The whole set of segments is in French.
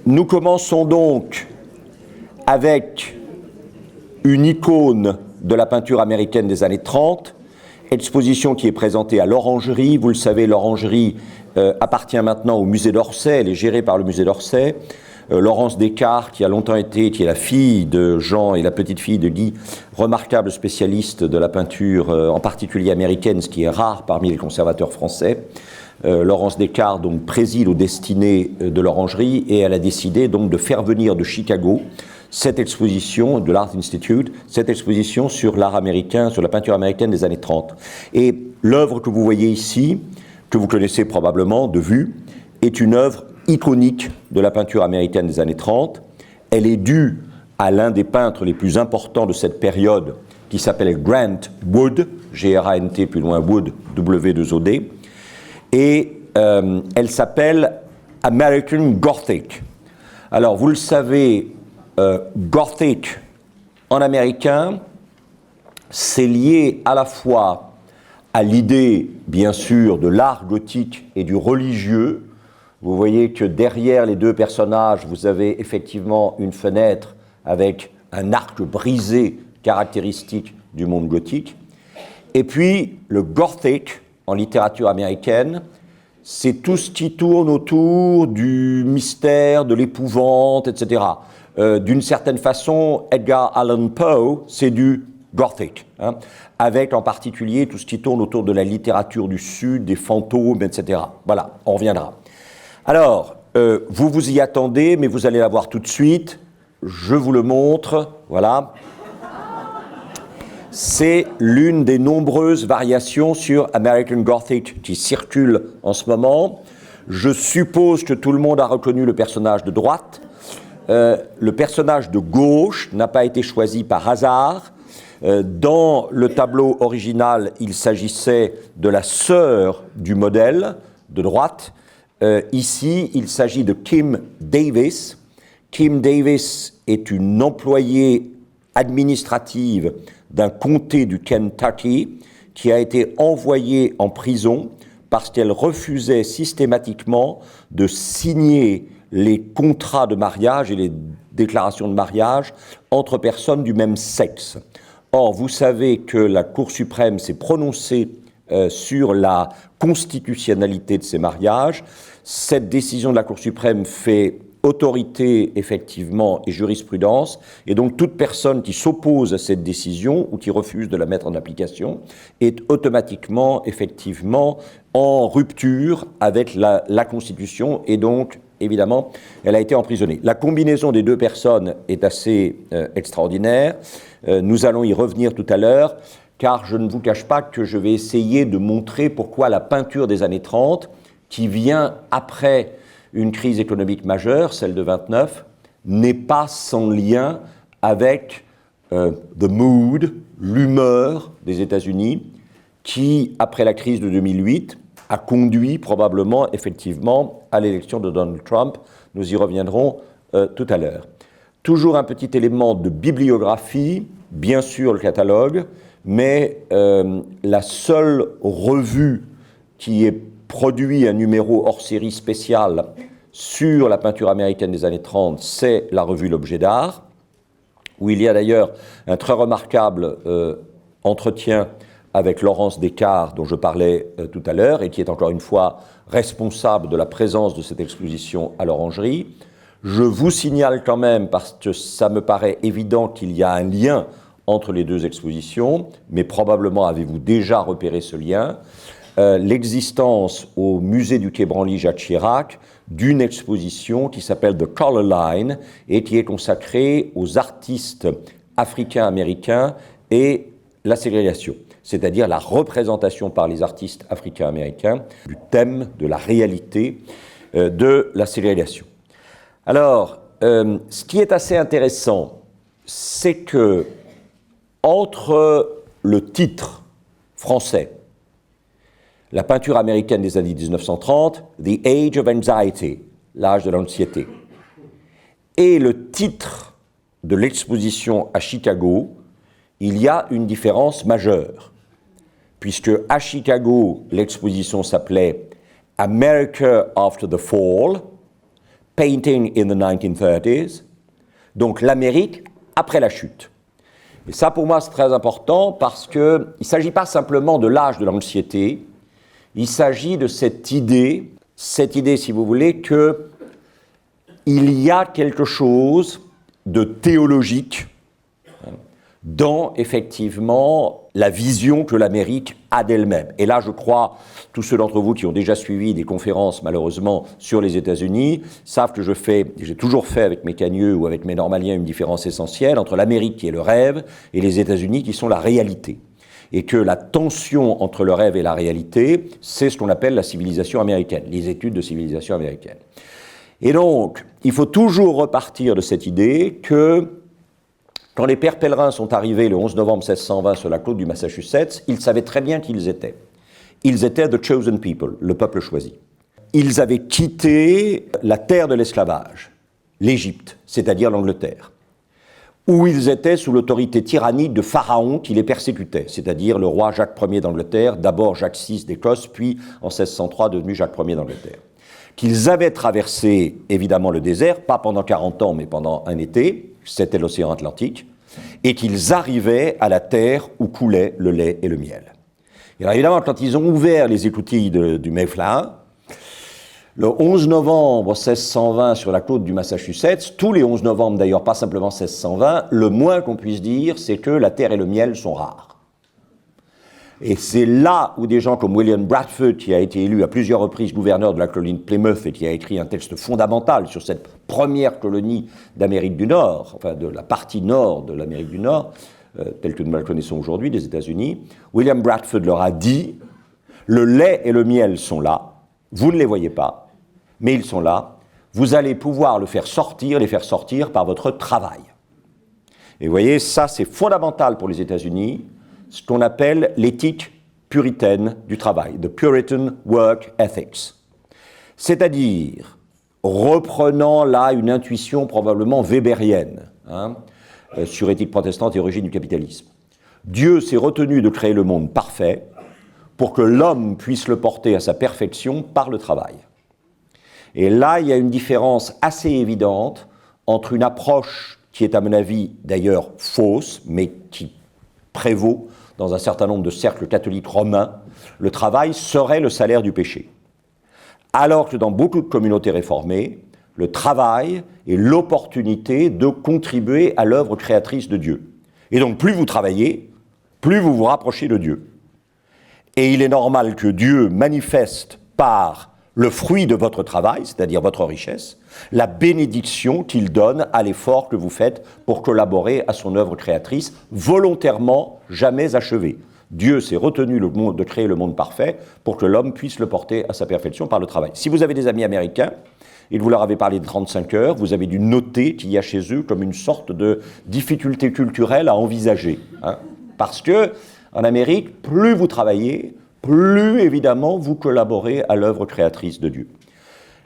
Nous commençons donc avec une icône de la peinture américaine des années 30, exposition qui est présentée à l'Orangerie. Vous le savez, l'Orangerie appartient maintenant au musée d'Orsay, elle est gérée par le musée d'Orsay. Laurence Descartes, qui a longtemps été, qui est la fille de Jean et la petite-fille de Guy, remarquable spécialiste de la peinture, en particulier américaine, ce qui est rare parmi les conservateurs français. Laurence Descartes donc préside aux destinées de l'Orangerie et elle a décidé donc de faire venir de Chicago cette exposition de l'Art Institute, cette exposition sur l'art américain, sur la peinture américaine des années 30. Et l'œuvre que vous voyez ici, que vous connaissez probablement de vue, est une œuvre iconique de la peinture américaine des années 30. Elle est due à l'un des peintres les plus importants de cette période, qui s'appelle Grant Wood, G-R-A-N-T, plus loin Wood, W-2-O-D, et elle s'appelle American Gothic. Alors, vous le savez, Gothic en américain, c'est lié à la fois à l'idée, bien sûr, de l'art gothique et du religieux. Vous voyez que derrière les deux personnages, vous avez effectivement une fenêtre avec un arc brisé caractéristique du monde gothique. Et puis, le Gothic, en littérature américaine, c'est tout ce qui tourne autour du mystère, de l'épouvante, etc. D'une certaine façon, Edgar Allan Poe, c'est du Gothic, hein, avec en particulier tout ce qui tourne autour de la littérature du Sud, des fantômes, etc. Voilà, on reviendra. Alors, vous vous y attendez, mais vous allez la voir tout de suite. Je vous le montre, voilà. C'est l'une des nombreuses variations sur American Gothic qui circulent en ce moment. Je suppose que tout le monde a reconnu le personnage de droite. Le personnage de gauche n'a pas été choisi par hasard. Dans le tableau original, il s'agissait de la sœur du modèle de droite. Ici, il s'agit de Kim Davis. Kim Davis est une employée administrative d'un comté du Kentucky qui a été envoyée en prison parce qu'elle refusait systématiquement de signer les contrats de mariage et les déclarations de mariage entre personnes du même sexe. Or, vous savez que la Cour suprême s'est prononcée sur la constitutionnalité de ces mariages. Cette décision de la Cour suprême fait autorité, effectivement, et jurisprudence, et donc toute personne qui s'oppose à cette décision ou qui refuse de la mettre en application est automatiquement, effectivement, en rupture avec la Constitution, et donc, évidemment, elle a été emprisonnée. La combinaison des deux personnes est assez extraordinaire. Nous allons y revenir tout à l'heure, car je ne vous cache pas que je vais essayer de montrer pourquoi la peinture des années 30, qui vient après une crise économique majeure, celle de 29, n'est pas sans lien avec the mood, l'humeur des États-Unis, qui, après la crise de 2008, a conduit probablement, effectivement, à l'élection de Donald Trump. Nous y reviendrons tout à l'heure. Toujours un petit élément de bibliographie, bien sûr le catalogue, mais la seule revue qui est produit un numéro hors série spécial sur la peinture américaine des années 30, c'est la revue L'Objet d'Art, où il y a d'ailleurs un très remarquable entretien avec Laurence Descartes, dont je parlais tout à l'heure, et qui est encore une fois responsable de la présence de cette exposition à l'Orangerie. Je vous signale quand même, parce que ça me paraît évident qu'il y a un lien entre les deux expositions, mais probablement avez-vous déjà repéré ce lien, l'existence au musée du Quai Branly Jacques Chirac d'une exposition qui s'appelle The Color Line et qui est consacrée aux artistes africains-américains et la ségrégation, c'est-à-dire la représentation par les artistes africains-américains du thème de la réalité de la ségrégation. Alors, ce qui est assez intéressant, c'est que entre le titre français, la peinture américaine des années 1930, The Age of Anxiety, l'âge de l'anxiété, et le titre de l'exposition à Chicago, il y a une différence majeure, puisque à Chicago, l'exposition s'appelait America After the Fall, painting in the 1930s, donc l'Amérique après la chute. Et ça, pour moi, c'est très important parce qu'il ne s'agit pas simplement de l'âge de l'anxiété, il s'agit de cette idée, si vous voulez, qu'il y a quelque chose de théologique dans, effectivement, la vision que l'Amérique a d'elle-même. Et là, je crois, tous ceux d'entre vous qui ont déjà suivi des conférences, malheureusement, sur les États-Unis, savent que j'ai toujours fait avec mes cagneux ou avec mes normaliens une différence essentielle entre l'Amérique qui est le rêve et les États-Unis qui sont la réalité. Et que la tension entre le rêve et la réalité, c'est ce qu'on appelle la civilisation américaine, les études de civilisation américaine. Et donc, il faut toujours repartir de cette idée que quand les pères pèlerins sont arrivés le 11 novembre 1620 sur la côte du Massachusetts, ils savaient très bien qui ils étaient. Ils étaient the chosen people, le peuple choisi. Ils avaient quitté la terre de l'esclavage, l'Égypte, c'est-à-dire l'Angleterre, où ils étaient sous l'autorité tyrannique de Pharaon qui les persécutait, c'est-à-dire le roi Jacques Ier d'Angleterre, d'abord Jacques VI d'Écosse, puis en 1603 devenu Jacques Ier d'Angleterre. Qu'ils avaient traversé évidemment le désert, pas pendant 40 ans, mais pendant un été, c'était l'océan Atlantique, et qu'ils arrivaient à la terre où coulait le lait et le miel. Et alors évidemment, quand ils ont ouvert les écoutilles du Mayflower, le 11 novembre 1620 sur la côte du Massachusetts, tous les 11 novembre d'ailleurs, pas simplement 1620, le moins qu'on puisse dire, c'est que la terre et le miel sont rares. Et c'est là où des gens comme William Bradford, qui a été élu à plusieurs reprises gouverneur de la colonie de Plymouth et qui a écrit un texte fondamental sur cette première colonie d'Amérique du Nord, enfin de la partie nord de l'Amérique du Nord, telle que nous la connaissons aujourd'hui, des États-Unis, William Bradford leur a dit « Le lait et le miel sont là, vous ne les voyez pas, mais ils sont là, vous allez pouvoir les faire sortir par votre travail. » Et vous voyez, ça c'est fondamental pour les États-Unis, ce qu'on appelle l'éthique puritaine du travail, the Puritan Work Ethics. C'est-à-dire, reprenant là une intuition probablement weberienne, sur éthique protestante et origine du capitalisme. Dieu s'est retenu de créer le monde parfait pour que l'homme puisse le porter à sa perfection par le travail. Et là, il y a une différence assez évidente entre une approche qui est à mon avis d'ailleurs fausse, mais qui prévaut dans un certain nombre de cercles catholiques romains, le travail serait le salaire du péché. Alors que dans beaucoup de communautés réformées, le travail est l'opportunité de contribuer à l'œuvre créatrice de Dieu. Et donc plus vous travaillez, plus vous vous rapprochez de Dieu. Et il est normal que Dieu manifeste par le fruit de votre travail, c'est-à-dire votre richesse, la bénédiction qu'il donne à l'effort que vous faites pour collaborer à son œuvre créatrice, volontairement jamais achevée. Dieu s'est retenu de créer le monde parfait pour que l'homme puisse le porter à sa perfection par le travail. Si vous avez des amis américains, et vous leur avez parlé de 35 heures, vous avez dû noter qu'il y a chez eux comme une sorte de difficulté culturelle à envisager. Parce que, en Amérique, plus vous travaillez, plus évidemment vous collaborez à l'œuvre créatrice de Dieu.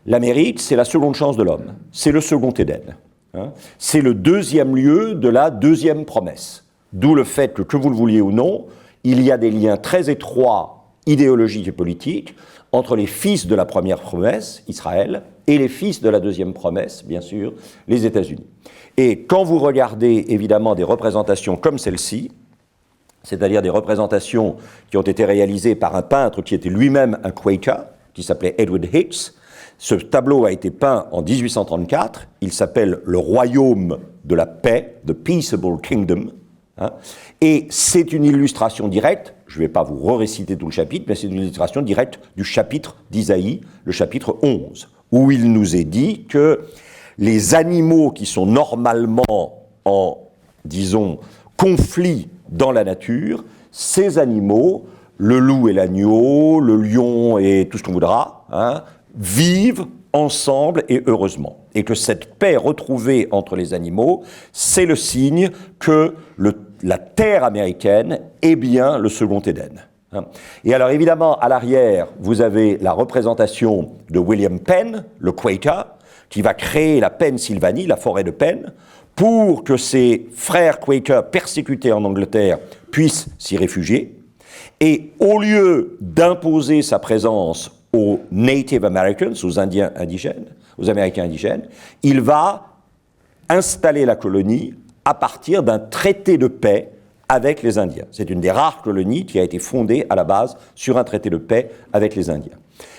L'Amérique, c'est la seconde chance de l'homme, c'est le second Éden. C'est le deuxième lieu de la deuxième promesse. D'où le fait que vous le vouliez ou non, il y a des liens très étroits, idéologiques et politiques, entre les fils de la première promesse, Israël, et les fils de la deuxième promesse, bien sûr, les États-Unis. Et quand vous regardez évidemment des représentations comme celle-ci, c'est-à-dire des représentations qui ont été réalisées par un peintre qui était lui-même un Quaker, qui s'appelait Edward Hicks. Ce tableau a été peint en 1834, il s'appelle « Le royaume de la paix », « The Peaceable Kingdom », et c'est une illustration directe, je ne vais pas vous réciter tout le chapitre, mais c'est une illustration directe du chapitre d'Isaïe, le chapitre 11, où il nous est dit que les animaux qui sont normalement en, disons, conflit dans la nature, ces animaux, le loup et l'agneau, le lion et tout ce qu'on voudra, vivent ensemble et heureusement. Et que cette paix retrouvée entre les animaux, c'est le signe que la terre américaine est bien le second Éden. Et alors évidemment, à l'arrière, vous avez la représentation de William Penn, le Quaker, qui va créer la Pennsylvanie, la forêt de Penn, pour que ses frères Quakers persécutés en Angleterre puissent s'y réfugier. Et au lieu d'imposer sa présence aux Native Americans, aux Indiens indigènes, aux Américains indigènes, il va installer la colonie à partir d'un traité de paix avec les Indiens. C'est une des rares colonies qui a été fondée à la base sur un traité de paix avec les Indiens.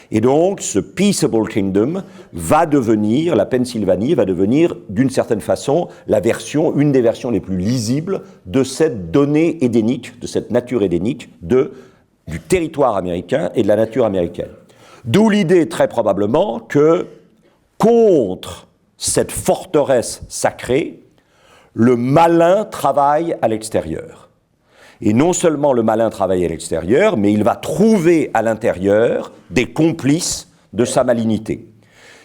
Et donc, ce Peaceable Kingdom va devenir, la Pennsylvanie va devenir, d'une certaine façon, une des versions les plus lisibles de cette donnée édénique, de cette nature édénique du territoire américain et de la nature américaine. D'où l'idée, très probablement, que contre cette forteresse sacrée, le malin travaille à l'extérieur. Et non seulement le malin travaille à l'extérieur, mais il va trouver à l'intérieur des complices de sa malignité.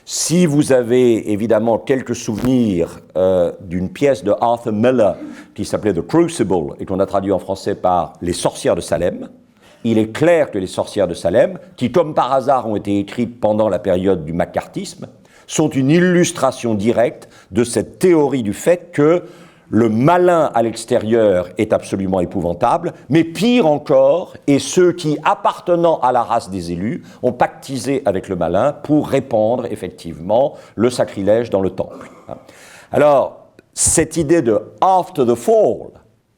Si vous avez évidemment quelques souvenirs d'une pièce de Arthur Miller qui s'appelait The Crucible et qu'on a traduit en français par Les sorcières de Salem, il est clair que les sorcières de Salem, qui comme par hasard ont été écrites pendant la période du maccarthisme, sont une illustration directe de cette théorie du fait que le malin à l'extérieur est absolument épouvantable, mais pire encore, et ceux qui, appartenant à la race des élus, ont pactisé avec le malin pour répandre effectivement le sacrilège dans le temple. Alors, cette idée de « after the fall »,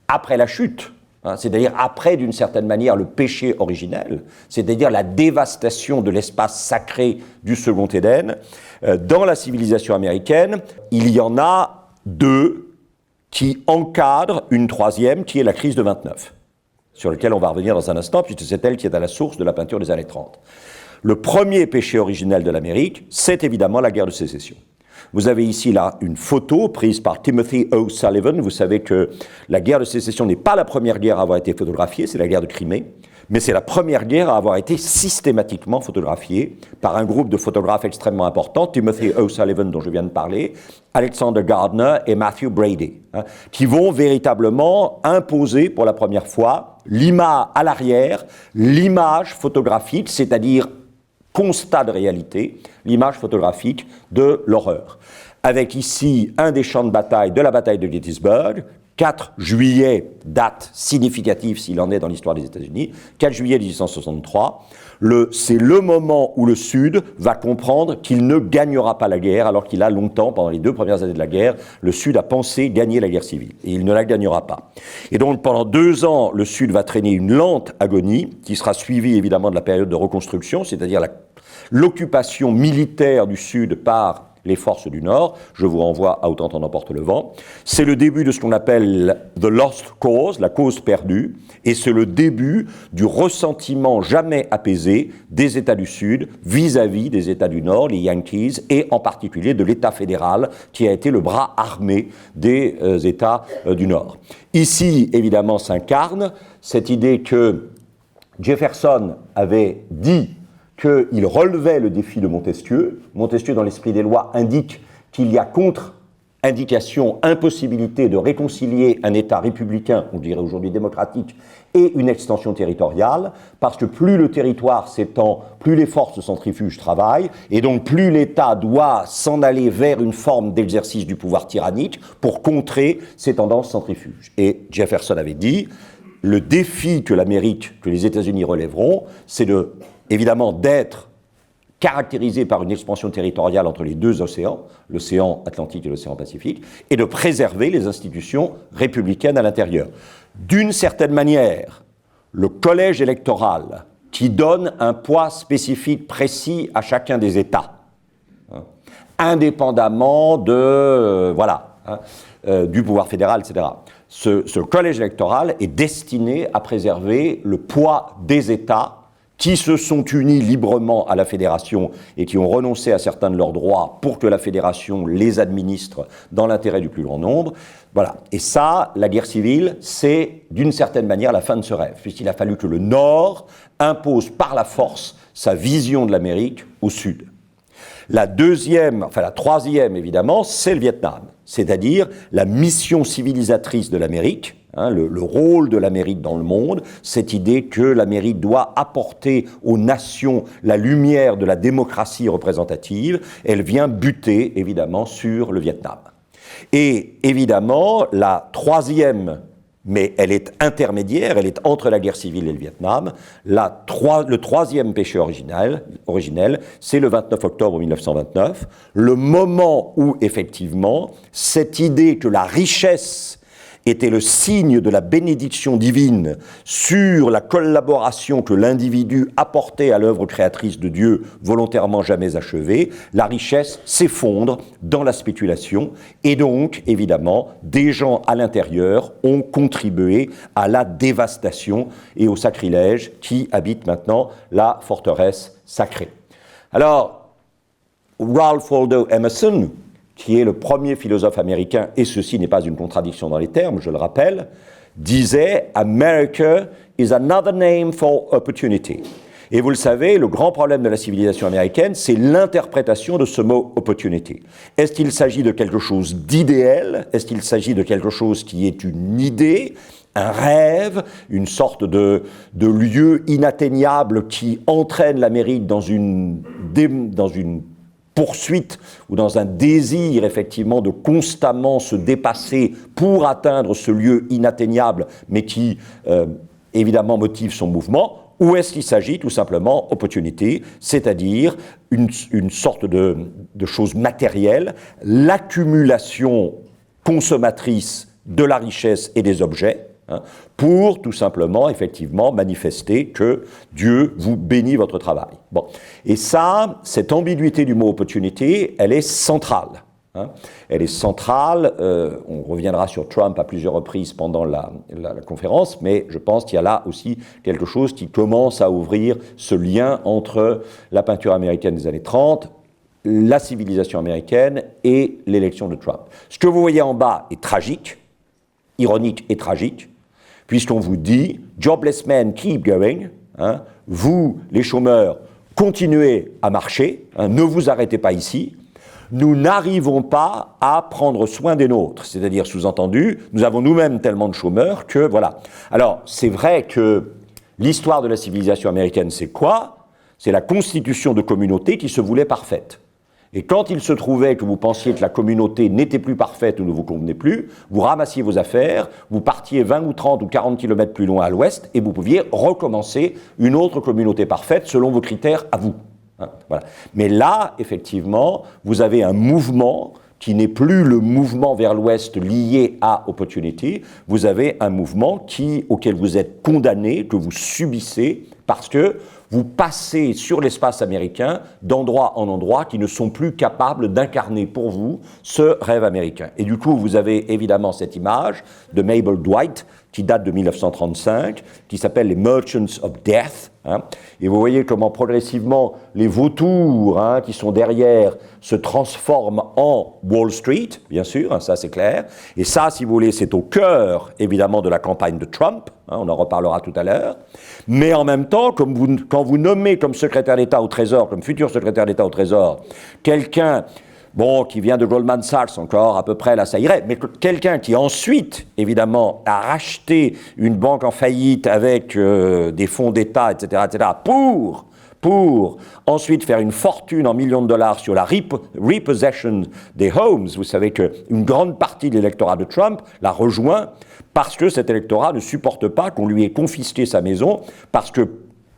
après la chute, c'est-à-dire après, d'une certaine manière, le péché originel, c'est-à-dire la dévastation de l'espace sacré du second Éden, dans la civilisation américaine, il y en a deux qui encadrent une troisième, qui est la crise de 29, sur laquelle on va revenir dans un instant, puisque c'est elle qui est à la source de la peinture des années 30. Le premier péché originel de l'Amérique, c'est évidemment la guerre de sécession. Vous avez ici là une photo prise par Timothy O'Sullivan. Vous savez que la guerre de sécession n'est pas la première guerre à avoir été photographiée, c'est la guerre de Crimée, mais c'est la première guerre à avoir été systématiquement photographiée par un groupe de photographes extrêmement importants, Timothy O'Sullivan dont je viens de parler, Alexander Gardner et Matthew Brady, qui vont véritablement imposer pour la première fois l'image à l'arrière, l'image photographique, c'est-à-dire constat de réalité, l'image photographique de l'horreur. Avec ici un des champs de bataille de la bataille de Gettysburg, 4 juillet, date significative s'il en est dans l'histoire des États-Unis, 4 juillet 1863, c'est le moment où le Sud va comprendre qu'il ne gagnera pas la guerre, alors qu'il a longtemps, pendant les 2 premières années de la guerre, le Sud a pensé gagner la guerre civile, et il ne la gagnera pas. Et donc pendant 2 ans, le Sud va traîner une lente agonie, qui sera suivie évidemment de la période de reconstruction, c'est-à-dire l'occupation militaire du Sud par les forces du Nord. Je vous renvoie à Autant en emporte le vent. C'est le début de ce qu'on appelle the lost cause, la cause perdue, et c'est le début du ressentiment jamais apaisé des États du Sud vis-à-vis des États du Nord, les Yankees, et en particulier de l'État fédéral qui a été le bras armé des États du Nord. Ici, évidemment, s'incarne cette idée que Jefferson avait dit qu'il relevait le défi de Montesquieu. Montesquieu, dans l'esprit des lois, indique qu'il y a contre-indication, impossibilité de réconcilier un État républicain, on dirait aujourd'hui démocratique, et une extension territoriale, parce que plus le territoire s'étend, plus les forces centrifuges travaillent, et donc plus l'État doit s'en aller vers une forme d'exercice du pouvoir tyrannique pour contrer ces tendances centrifuges. Et Jefferson avait dit, le défi que les États-Unis relèveront, c'est évidemment d'être caractérisé par une expansion territoriale entre les 2 océans, l'océan Atlantique et l'océan Pacifique, et de préserver les institutions républicaines à l'intérieur. D'une certaine manière, le collège électoral qui donne un poids spécifique précis à chacun des États, indépendamment du pouvoir fédéral, etc. Ce collège électoral est destiné à préserver le poids des États qui se sont unis librement à la fédération et qui ont renoncé à certains de leurs droits pour que la fédération les administre dans l'intérêt du plus grand nombre. Voilà. Et ça, la guerre civile, c'est d'une certaine manière la fin de ce rêve, puisqu'il a fallu que le Nord impose par la force sa vision de l'Amérique au Sud. La troisième, évidemment, c'est le Vietnam, c'est-à-dire la mission civilisatrice de l'Amérique, le rôle de l'Amérique dans le monde, cette idée que l'Amérique doit apporter aux nations la lumière de la démocratie représentative, elle vient buter, évidemment, sur le Vietnam. Et évidemment, la troisième mais elle est intermédiaire, elle est entre la guerre civile et le Vietnam. Le troisième péché originel, c'est le 29 octobre 1929, le moment où, effectivement, cette idée que la richesse était le signe de la bénédiction divine sur la collaboration que l'individu apportait à l'œuvre créatrice de Dieu volontairement jamais achevée, la richesse s'effondre dans la spéculation et donc, évidemment, des gens à l'intérieur ont contribué à la dévastation et au sacrilège qui habite maintenant la forteresse sacrée. Alors, Ralph Waldo Emerson, qui est le premier philosophe américain, et ceci n'est pas une contradiction dans les termes, je le rappelle, disait « America is another name for opportunity ». Et vous le savez, le grand problème de la civilisation américaine, c'est l'interprétation de ce mot « opportunity ». Est-ce qu'il s'agit de quelque chose d'idéal? Est-ce qu'il s'agit de quelque chose qui est une idée, un rêve, une sorte de lieu inatteignable qui entraîne l'Amérique dans une poursuite ou dans un désir effectivement de constamment se dépasser pour atteindre ce lieu inatteignable mais qui évidemment motive son mouvement, ou est-ce qu'il s'agit tout simplement opportunité, c'est-à-dire une sorte de chose matérielle, l'accumulation consommatrice de la richesse et des objets, pour tout simplement, effectivement, manifester que Dieu vous bénit votre travail. Bon. Et ça, cette ambiguïté du mot opportunité, elle est centrale. Elle est centrale, on reviendra sur Trump à plusieurs reprises pendant la conférence, mais je pense qu'il y a là aussi quelque chose qui commence à ouvrir ce lien entre la peinture américaine des années 30, la civilisation américaine et l'élection de Trump. Ce que vous voyez en bas est tragique, ironique et tragique, puisqu'on vous dit « Jobless men keep going », vous, les chômeurs, continuez à marcher, ne vous arrêtez pas ici, nous n'arrivons pas à prendre soin des nôtres, c'est-à-dire, sous-entendu, nous avons nous-mêmes tellement de chômeurs que, voilà. Alors, c'est vrai que l'histoire de la civilisation américaine, c'est quoi? C'est la constitution de communautés qui se voulait parfaite. Et quand il se trouvait que vous pensiez que la communauté n'était plus parfaite ou ne vous convenait plus, vous ramassiez vos affaires, vous partiez 20 ou 30 ou 40 kilomètres plus loin à l'ouest et vous pouviez recommencer une autre communauté parfaite selon vos critères à vous. Voilà. Mais là, effectivement, vous avez un mouvement qui n'est plus le mouvement vers l'ouest lié à opportunity, vous avez un mouvement auquel vous êtes condamné, que vous subissez, parce que vous passez sur l'espace américain d'endroit en endroit qui ne sont plus capables d'incarner pour vous ce rêve américain. Et du coup, vous avez évidemment cette image de Mabel Dwight qui date de 1935, qui s'appelle les Merchants of Death. Et vous voyez comment progressivement les vautours qui sont derrière se transforment en Wall Street, bien sûr, ça c'est clair. Et ça, si vous voulez, c'est au cœur évidemment de la campagne de Trump, on en reparlera tout à l'heure. Mais en même temps, quand vous nommez comme secrétaire d'État au Trésor, comme futur secrétaire d'État au Trésor, quelqu'un qui vient de Goldman Sachs encore, à peu près, là, ça irait, mais quelqu'un qui ensuite, évidemment, a racheté une banque en faillite avec des fonds d'État, etc., pour ensuite faire une fortune en millions de dollars sur la repossession des homes. Vous savez qu'une grande partie de l'électorat de Trump l'a rejoint parce que cet électorat ne supporte pas qu'on lui ait confisqué sa maison, parce que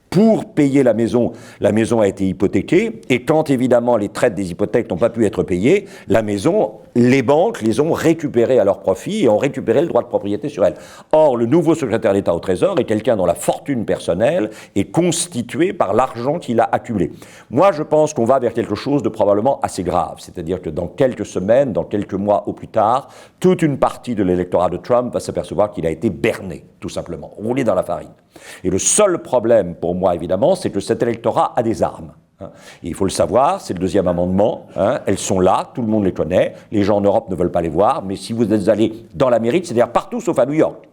pour payer la maison a été hypothéquée, et quand évidemment les traites des hypothèques n'ont pas pu être payées, la maison, les banques les ont récupérées à leur profit et ont récupéré le droit de propriété sur elle. Or, le nouveau secrétaire d'État au Trésor est quelqu'un dont la fortune personnelle est constituée par l'argent qu'il a accumulé. Moi, je pense qu'on va vers quelque chose de probablement assez grave, c'est-à-dire que dans quelques semaines, dans quelques mois au plus tard, toute une partie de l'électorat de Trump va s'apercevoir qu'il a été berné, tout simplement, roulé dans la farine. Et le seul problème pour moi, évidemment, c'est que cet électorat a des armes. Et il faut le savoir, c'est le deuxième amendement, elles sont là, tout le monde les connaît, les gens en Europe ne veulent pas les voir, mais si vous êtes allé dans l'Amérique, c'est-à-dire partout sauf à New York.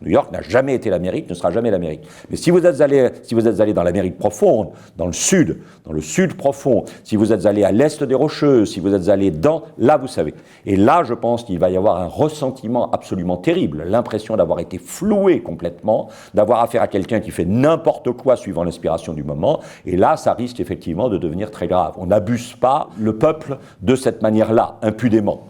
New York n'a jamais été l'Amérique, ne sera jamais l'Amérique. Mais si vous êtes allé dans l'Amérique profonde, dans le sud profond, si vous êtes allé à l'est des Rocheuses, si vous êtes allé là vous savez. Et là, je pense qu'il va y avoir un ressentiment absolument terrible, l'impression d'avoir été floué complètement, d'avoir affaire à quelqu'un qui fait n'importe quoi suivant l'inspiration du moment. Et là, ça risque effectivement de devenir très grave. On n'abuse pas le peuple de cette manière-là, impudemment.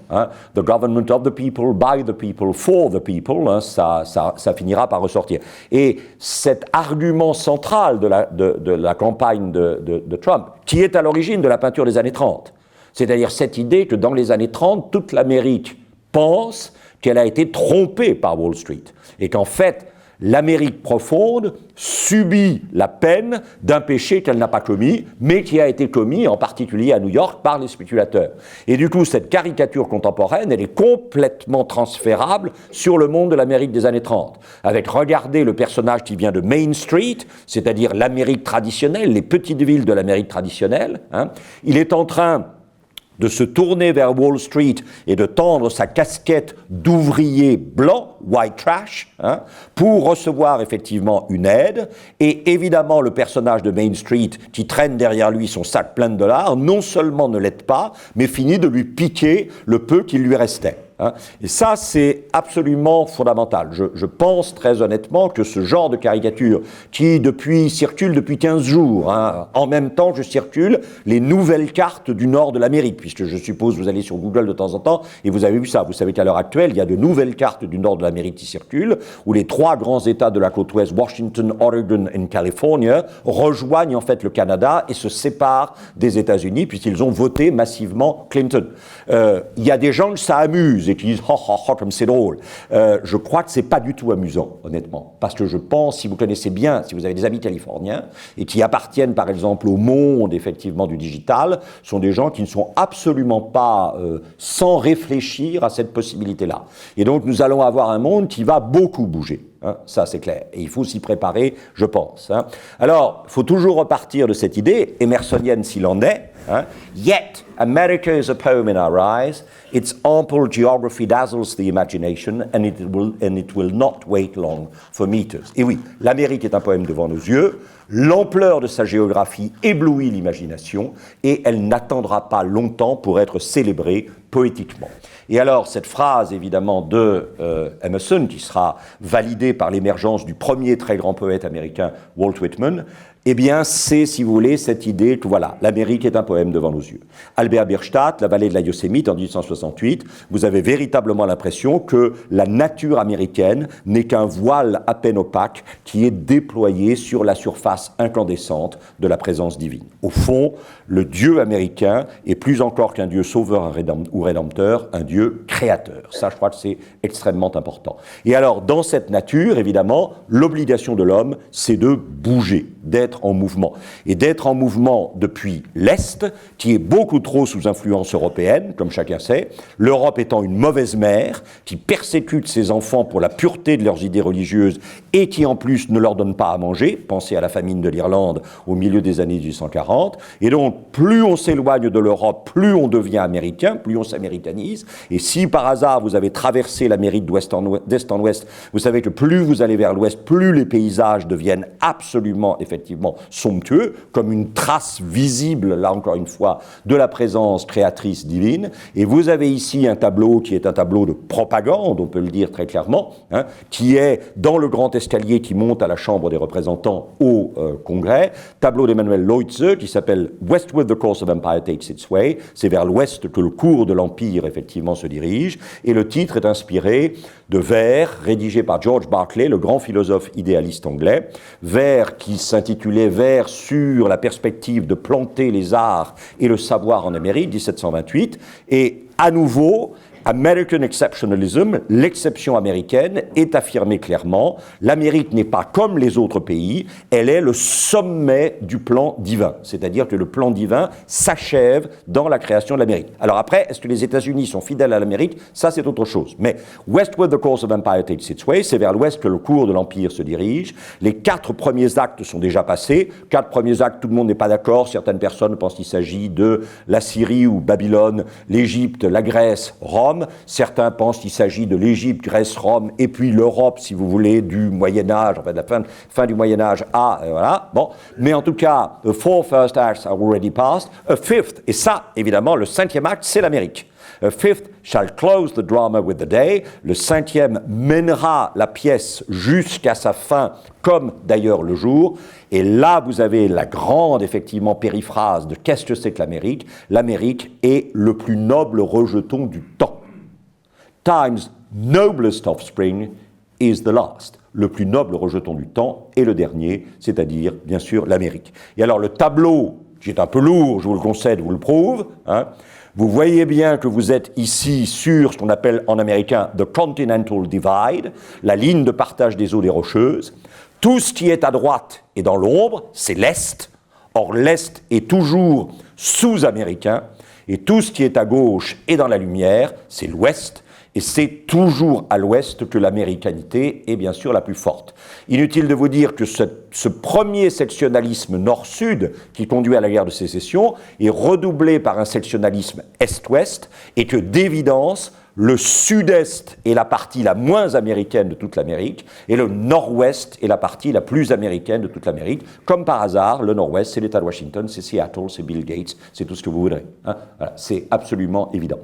The government of the people, by the people, for the people, ça ça finira par ressortir. Et cet argument central de la campagne de Trump, qui est à l'origine de la peinture des années 30, c'est-à-dire cette idée que dans les années 30, toute l'Amérique pense qu'elle a été trompée par Wall Street, et qu'en fait, l'Amérique profonde subit la peine d'un péché qu'elle n'a pas commis, mais qui a été commis en particulier à New York par les spéculateurs. Et du coup, cette caricature contemporaine, elle est complètement transférable sur le monde de l'Amérique des années 30. Avec, regardez le personnage qui vient de Main Street, c'est-à-dire l'Amérique traditionnelle, les petites villes de l'Amérique traditionnelle. Il est en train de se tourner vers Wall Street et de tendre sa casquette d'ouvrier blanc, white trash, pour recevoir effectivement une aide. Et évidemment, le personnage de Main Street, qui traîne derrière lui son sac plein de dollars, non seulement ne l'aide pas, mais finit de lui piquer le peu qu'il lui restait. Et ça, c'est absolument fondamental. Je pense très honnêtement que ce genre de caricature qui circule depuis 15 jours, en même temps je circule les nouvelles cartes du nord de l'Amérique, puisque je suppose vous allez sur Google de temps en temps et vous avez vu ça. Vous savez qu'à l'heure actuelle, il y a de nouvelles cartes du nord de l'Amérique qui circulent, où les 3 grands États de la côte ouest, Washington, Oregon et Californie, rejoignent en fait le Canada et se séparent des États-Unis, puisqu'ils ont voté massivement Clinton. Il y a des gens que ça amuse et qui disent « oh, comme c'est drôle ». Je crois que c'est pas du tout amusant, honnêtement. Parce que je pense, si vous connaissez bien, si vous avez des amis californiens, et qui appartiennent par exemple au monde, effectivement, du digital, sont des gens qui ne sont absolument pas sans réfléchir à cette possibilité-là. Et donc nous allons avoir un monde qui va beaucoup bouger. Ça, c'est clair. Et il faut s'y préparer, je pense. Alors, il faut toujours repartir de cette idée, émersonienne s'il en est. Yet, America is a poem in our eyes. Its ample geography dazzles the imagination, and it will not wait long for meters. Et oui, l'Amérique est un poème devant nos yeux. L'ampleur de sa géographie éblouit l'imagination, et elle n'attendra pas longtemps pour être célébrée poétiquement. Et alors, cette phrase, évidemment, de Emerson, qui sera validée par l'émergence du premier très grand poète américain, Walt Whitman, eh bien, c'est, si vous voulez, cette idée que, voilà, l'Amérique est un poème devant nos yeux. Albert Bierstadt, La vallée de la Yosémite, en 1868, vous avez véritablement l'impression que la nature américaine n'est qu'un voile à peine opaque qui est déployé sur la surface incandescente de la présence divine. Au fond, le Dieu américain est plus encore qu'un Dieu sauveur ou rédempteur, un Dieu créateur. Ça, je crois que c'est extrêmement important. Et alors, dans cette nature, évidemment, l'obligation de l'homme, c'est de bouger, d'être en mouvement. Et d'être en mouvement depuis l'Est, qui est beaucoup trop sous influence européenne, comme chacun sait, l'Europe étant une mauvaise mère, qui persécute ses enfants pour la pureté de leurs idées religieuses et qui en plus ne leur donne pas à manger. Pensez à la famine de l'Irlande au milieu des années 1840. Et donc, plus on s'éloigne de l'Europe, plus on devient américain, plus on s'américanise. Et si par hasard vous avez traversé l'Amérique d'est en ouest, vous savez que plus vous allez vers l'ouest, plus les paysages deviennent absolument, effectivement, somptueux, comme une trace visible, là encore une fois, de la présence créatrice divine. Et vous avez ici un tableau qui est un tableau de propagande, on peut le dire très clairement, qui est dans le grand escalier qui monte à la Chambre des représentants au Congrès, tableau d'Emmanuel Leutze qui s'appelle « Westward the course of empire takes its way », c'est vers l'ouest que le cours de l'Empire effectivement se dirige, et le titre est inspiré de vers rédigés par George Berkeley, le grand philosophe idéaliste anglais, vers qui s'intitulait « Vers sur la perspective de planter les arts et le savoir en Amérique », 1728, et à nouveau, American exceptionalism, l'exception américaine, est affirmée clairement. L'Amérique n'est pas comme les autres pays, elle est le sommet du plan divin. C'est-à-dire que le plan divin s'achève dans la création de l'Amérique. Alors après, est-ce que les États-Unis sont fidèles à l'Amérique? Ça, c'est autre chose. Mais westward the course of empire takes its way, c'est vers l'ouest que le cours de l'Empire se dirige. Les 4 premiers actes sont déjà passés. 4 premiers actes, tout le monde n'est pas d'accord. Certaines personnes pensent qu'il s'agit de la Syrie ou Babylone, l'Égypte, la Grèce, Rome. Certains pensent qu'il s'agit de l'Égypte, Grèce, Rome, et puis l'Europe, si vous voulez, du Moyen-Âge, enfin de la fin du Moyen-Âge à, voilà. Bon. Mais en tout cas, the 4 first acts are already passed. A 5th, et ça, évidemment, le 5e acte, c'est l'Amérique. A 5th shall close the drama with the day. Le 5e mènera la pièce jusqu'à sa fin, comme d'ailleurs le jour. Et là, vous avez la grande, effectivement, périphrase de qu'est-ce que c'est que l'Amérique? L'Amérique est le plus noble rejeton du temps. Time's noblest offspring is the last. Le plus noble rejeton du temps est le dernier, c'est-à-dire, bien sûr, l'Amérique. Et alors, le tableau, qui est un peu lourd, je vous le concède, vous le prouve, hein, vous voyez bien que vous êtes ici sur ce qu'on appelle en américain « the continental divide », la ligne de partage des eaux des Rocheuses. Tout ce qui est à droite et dans l'ombre, c'est l'Est. Or, l'Est est toujours sous-américain, et tout ce qui est à gauche et dans la lumière, c'est l'Ouest. Et c'est toujours à l'Ouest que l'américanité est bien sûr la plus forte. Inutile de vous dire que ce premier sectionnalisme nord-sud qui conduit à la guerre de sécession est redoublé par un sectionnalisme est-ouest et que d'évidence, le sud-est est la partie la moins américaine de toute l'Amérique et le nord-ouest est la partie la plus américaine de toute l'Amérique. Comme par hasard, le nord-ouest, c'est l'État de Washington, c'est Seattle, c'est Bill Gates, c'est tout ce que vous voudrez. Hein, voilà, c'est absolument évident.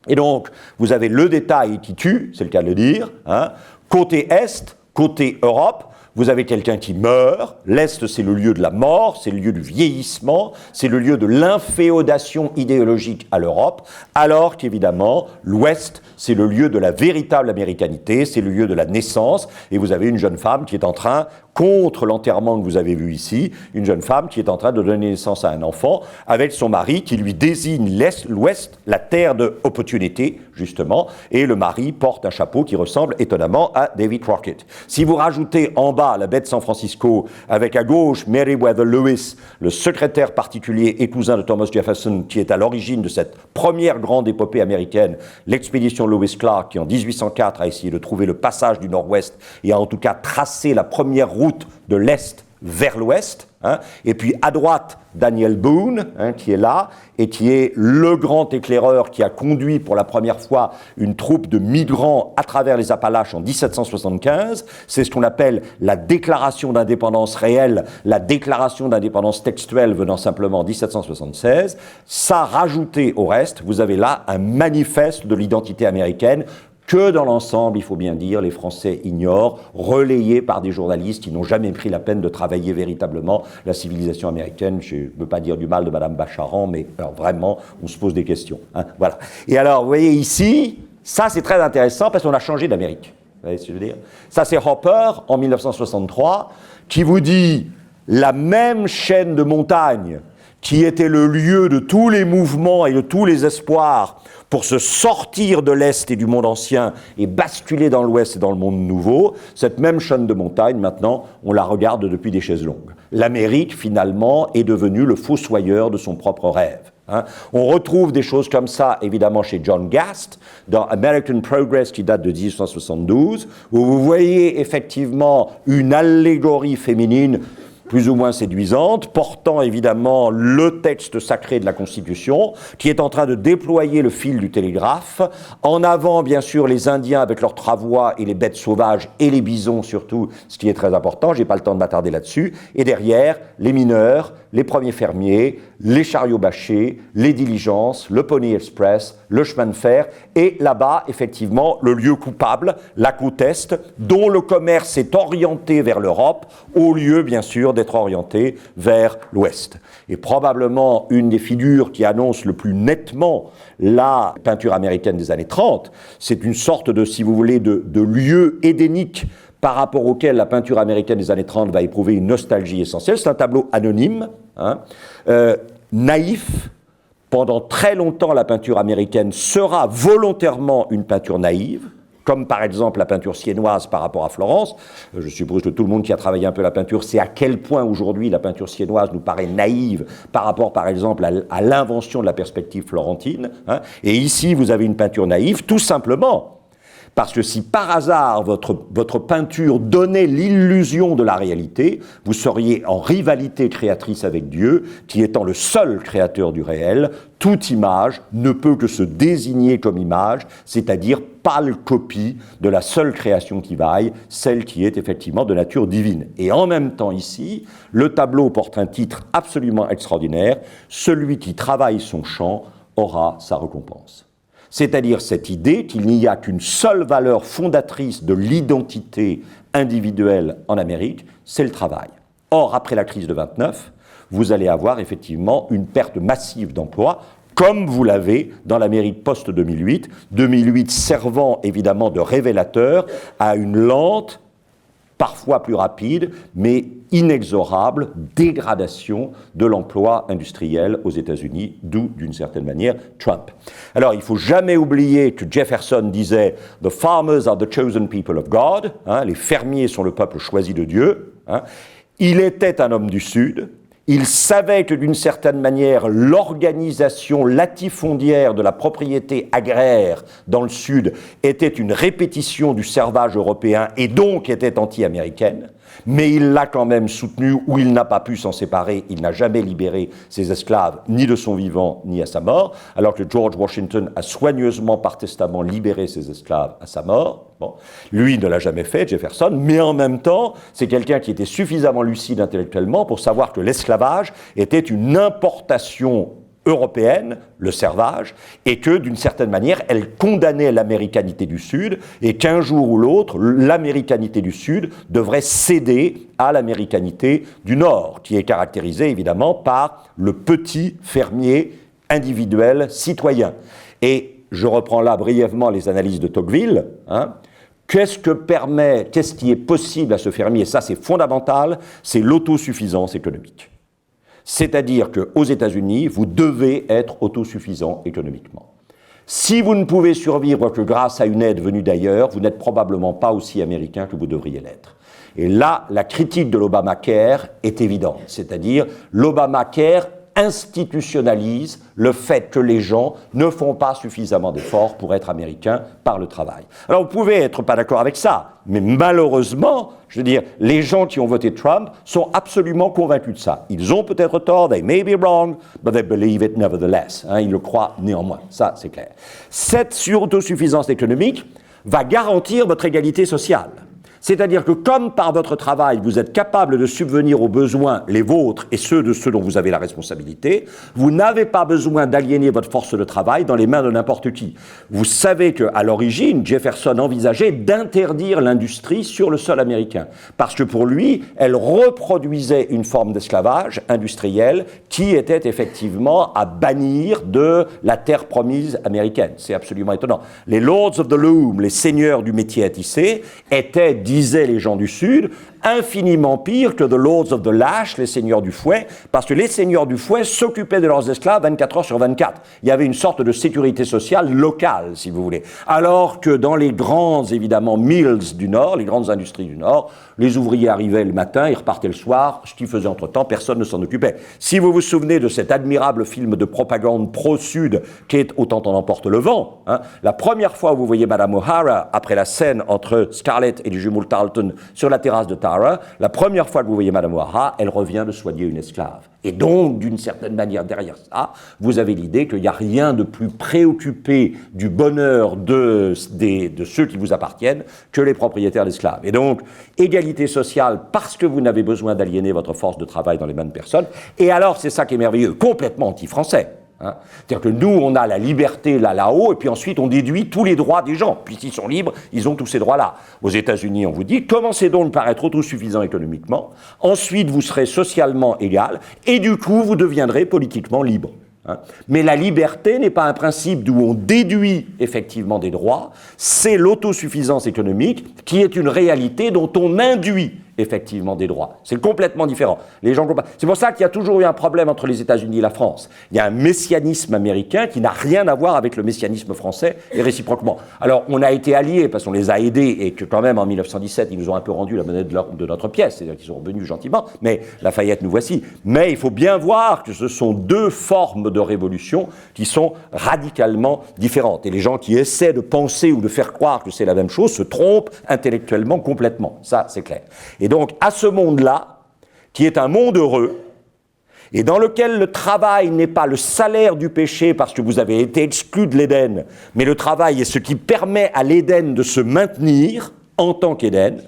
Et donc, vous avez le détail qui tue, c'est le cas de le dire, hein. Côté Est, côté Europe, vous avez quelqu'un qui meurt, l'Est c'est le lieu de la mort, c'est le lieu du vieillissement, c'est le lieu de l'inféodation idéologique à l'Europe, alors qu'évidemment, l'Ouest c'est le lieu de la véritable américanité, c'est le lieu de la naissance, et vous avez une jeune femme qui est en train, contre l'enterrement que vous avez vu ici, une jeune femme qui est en train de donner naissance à un enfant, avec son mari qui lui désigne l'Ouest, la terre de opportunité, justement, et le mari porte un chapeau qui ressemble étonnamment à David Crockett. Si vous rajoutez en bas la baie de San Francisco, avec à gauche Meriwether Lewis, le secrétaire particulier et cousin de Thomas Jefferson, qui est à l'origine de cette première grande épopée américaine, l'expédition Lewis-Clark, qui en 1804 a essayé de trouver le passage du Nord-Ouest et a en tout cas tracé la première route de l'Est vers l'Ouest, hein, et puis à droite, Daniel Boone, hein, qui est là, et qui est le grand éclaireur qui a conduit pour la première fois une troupe de migrants à travers les Appalaches en 1775. C'est ce qu'on appelle la déclaration d'indépendance réelle, la déclaration d'indépendance textuelle venant simplement en 1776. Ça, rajouté au reste, vous avez là un manifeste de l'identité américaine que dans l'ensemble, il faut bien dire, les Français ignorent, relayés par des journalistes qui n'ont jamais pris la peine de travailler véritablement la civilisation américaine. Je ne veux pas dire du mal de Madame Bacharan, mais alors vraiment, on se pose des questions. Hein, voilà. Et alors, vous voyez ici, ça c'est très intéressant parce qu'on a changé d'Amérique. Vous voyez ce que je veux dire? Ça c'est Hopper, en 1963, qui vous dit la même chaîne de montagnes qui était le lieu de tous les mouvements et de tous les espoirs pour se sortir de l'Est et du monde ancien et basculer dans l'Ouest et dans le monde nouveau, cette même chaîne de montagnes, maintenant, on la regarde depuis des chaises longues. L'Amérique, finalement, est devenue le fossoyeur de son propre rêve. Hein. On retrouve des choses comme ça, évidemment, chez John Gast, dans American Progress, qui date de 1872, où vous voyez effectivement une allégorie féminine plus ou moins séduisante, portant évidemment le texte sacré de la Constitution, qui est en train de déployer le fil du télégraphe. En avant, bien sûr, les Indiens avec leurs travois et les bêtes sauvages et les bisons surtout, ce qui est très important, je n'ai pas le temps de m'attarder là-dessus. Et derrière, les mineurs, les premiers fermiers, les chariots bâchés, les diligences, le Pony Express, le chemin de fer, et là-bas, effectivement, le lieu coupable, la côte Est, dont le commerce est orienté vers l'Europe, au lieu, bien sûr, d'être orienté vers l'Ouest. Et probablement une des figures qui annonce le plus nettement la peinture américaine des années 30, c'est une sorte de, si vous voulez, de lieu édénique par rapport auquel la peinture américaine des années 30 va éprouver une nostalgie essentielle. C'est un tableau anonyme, hein, naïf. Pendant très longtemps, la peinture américaine sera volontairement une peinture naïve, comme par exemple la peinture siennoise par rapport à Florence. Je suppose que tout le monde qui a travaillé un peu la peinture sait à quel point aujourd'hui la peinture siennoise nous paraît naïve par rapport par exemple à l'invention de la perspective florentine. Hein. Et ici, vous avez une peinture naïve, tout simplement parce que si par hasard votre peinture donnait l'illusion de la réalité, vous seriez en rivalité créatrice avec Dieu, qui étant le seul créateur du réel. Toute image ne peut que se désigner comme image, c'est-à-dire pâle copie de la seule création qui vaille, celle qui est effectivement de nature divine. Et en même temps ici, le tableau porte un titre absolument extraordinaire, « Celui qui travaille son champ aura sa récompense ». C'est-à-dire cette idée qu'il n'y a qu'une seule valeur fondatrice de l'identité individuelle en Amérique, c'est le travail. Or, après la crise de 29, vous allez avoir effectivement une perte massive d'emplois, comme vous l'avez dans l'Amérique post-2008, 2008 servant évidemment de révélateur à une lente, parfois plus rapide, mais inexorable dégradation de l'emploi industriel aux États-Unis, d'où, d'une certaine manière, Trump. Alors, il ne faut jamais oublier que Jefferson disait « The farmers are the chosen people of God », les fermiers sont le peuple choisi de Dieu. Il était un homme du Sud. Il savait que, d'une certaine manière, l'organisation latifondière de la propriété agraire dans le Sud était une répétition du servage européen et donc était anti-américaine. Mais il l'a quand même soutenu, ou il n'a pas pu s'en séparer. Il n'a jamais libéré ses esclaves, ni de son vivant, ni à sa mort, alors que George Washington a soigneusement, par testament, libéré ses esclaves à sa mort. Bon. Lui ne l'a jamais fait, Jefferson, mais en même temps, c'est quelqu'un qui était suffisamment lucide intellectuellement pour savoir que l'esclavage était une importation européenne, le servage, et que, d'une certaine manière, elle condamnait l'américanité du Sud, et qu'un jour ou l'autre, l'américanité du Sud devrait céder à l'américanité du Nord, qui est caractérisée, évidemment, par le petit fermier individuel citoyen. Et je reprends là brièvement les analyses de Tocqueville. Qu'est-ce qui est possible à ce fermier? Ça, c'est fondamental, c'est l'autosuffisance économique. C'est-à-dire qu'aux États-Unis, vous devez être autosuffisant économiquement. Si vous ne pouvez survivre que grâce à une aide venue d'ailleurs, vous n'êtes probablement pas aussi américain que vous devriez l'être. Et là, la critique de l'Obamacare est évidente. C'est-à-dire, l'Obamacare institutionnalise le fait que les gens ne font pas suffisamment d'efforts pour être américains par le travail. Alors vous pouvez être pas d'accord avec ça, mais malheureusement, je veux dire, les gens qui ont voté Trump sont absolument convaincus de ça. Ils ont peut-être tort, they may be wrong, but they believe it nevertheless. Ils le croient néanmoins, ça c'est clair. Cette autosuffisance économique va garantir votre égalité sociale. C'est-à-dire que comme par votre travail, vous êtes capable de subvenir aux besoins, les vôtres et ceux de ceux dont vous avez la responsabilité, vous n'avez pas besoin d'aliéner votre force de travail dans les mains de n'importe qui. Vous savez qu'à l'origine, Jefferson envisageait d'interdire l'industrie sur le sol américain, parce que pour lui, elle reproduisait une forme d'esclavage industriel qui était effectivement à bannir de la terre promise américaine. C'est absolument étonnant. Les Lords of the Loom, les seigneurs du métier à tisser, étaient, disaient les gens du Sud, infiniment pire que the Lords of the Lash, les seigneurs du fouet, parce que les seigneurs du fouet s'occupaient de leurs esclaves 24 heures sur 24. Il y avait une sorte de sécurité sociale locale, si vous voulez. Alors que dans les grands, évidemment, mills du Nord, les grandes industries du Nord, les ouvriers arrivaient le matin, ils repartaient le soir, ce qu'ils faisaient entre-temps, personne ne s'en occupait. Si vous vous souvenez de cet admirable film de propagande pro-Sud qui est Autant en emporte le vent, la première fois où vous voyez Madame O'Hara, après la scène entre Scarlett et les jumeaux Tarleton sur la terrasse de Tara, la première fois que vous voyez Madame O'Hara, elle revient de soigner une esclave. Et donc, d'une certaine manière, derrière ça, vous avez l'idée qu'il n'y a rien de plus préoccupé du bonheur de ceux qui vous appartiennent que les propriétaires d'esclaves. Et donc, égalité sociale parce que vous n'avez besoin d'aliéner votre force de travail dans les mains de personne. Et alors, c'est ça qui est merveilleux, complètement anti-français. C'est-à-dire que nous, on a la liberté là-haut, et puis ensuite, on déduit tous les droits des gens. Puisqu'ils sont libres, ils ont tous ces droits-là. Aux États-Unis, on vous dit, commencez donc par être autosuffisant économiquement, ensuite, vous serez socialement égal, et du coup, vous deviendrez politiquement libre. Mais la liberté n'est pas un principe d'où on déduit effectivement des droits, c'est l'autosuffisance économique qui est une réalité dont on induit effectivement des droits. C'est complètement différent. Les gens comprennent. C'est pour ça qu'il y a toujours eu un problème entre les États-Unis et la France. Il y a un messianisme américain qui n'a rien à voir avec le messianisme français et réciproquement. Alors, on a été alliés parce qu'on les a aidés et que quand même en 1917, ils nous ont un peu rendu la monnaie de notre pièce, c'est-à-dire qu'ils sont revenus gentiment, mais Lafayette nous voici. Mais il faut bien voir que ce sont deux formes de révolution qui sont radicalement différentes. Et les gens qui essaient de penser ou de faire croire que c'est la même chose se trompent intellectuellement complètement. Ça, c'est clair. Et donc, à ce monde-là, qui est un monde heureux, et dans lequel le travail n'est pas le salaire du péché parce que vous avez été exclu de l'Éden, mais le travail est ce qui permet à l'Éden de se maintenir en tant qu'Éden,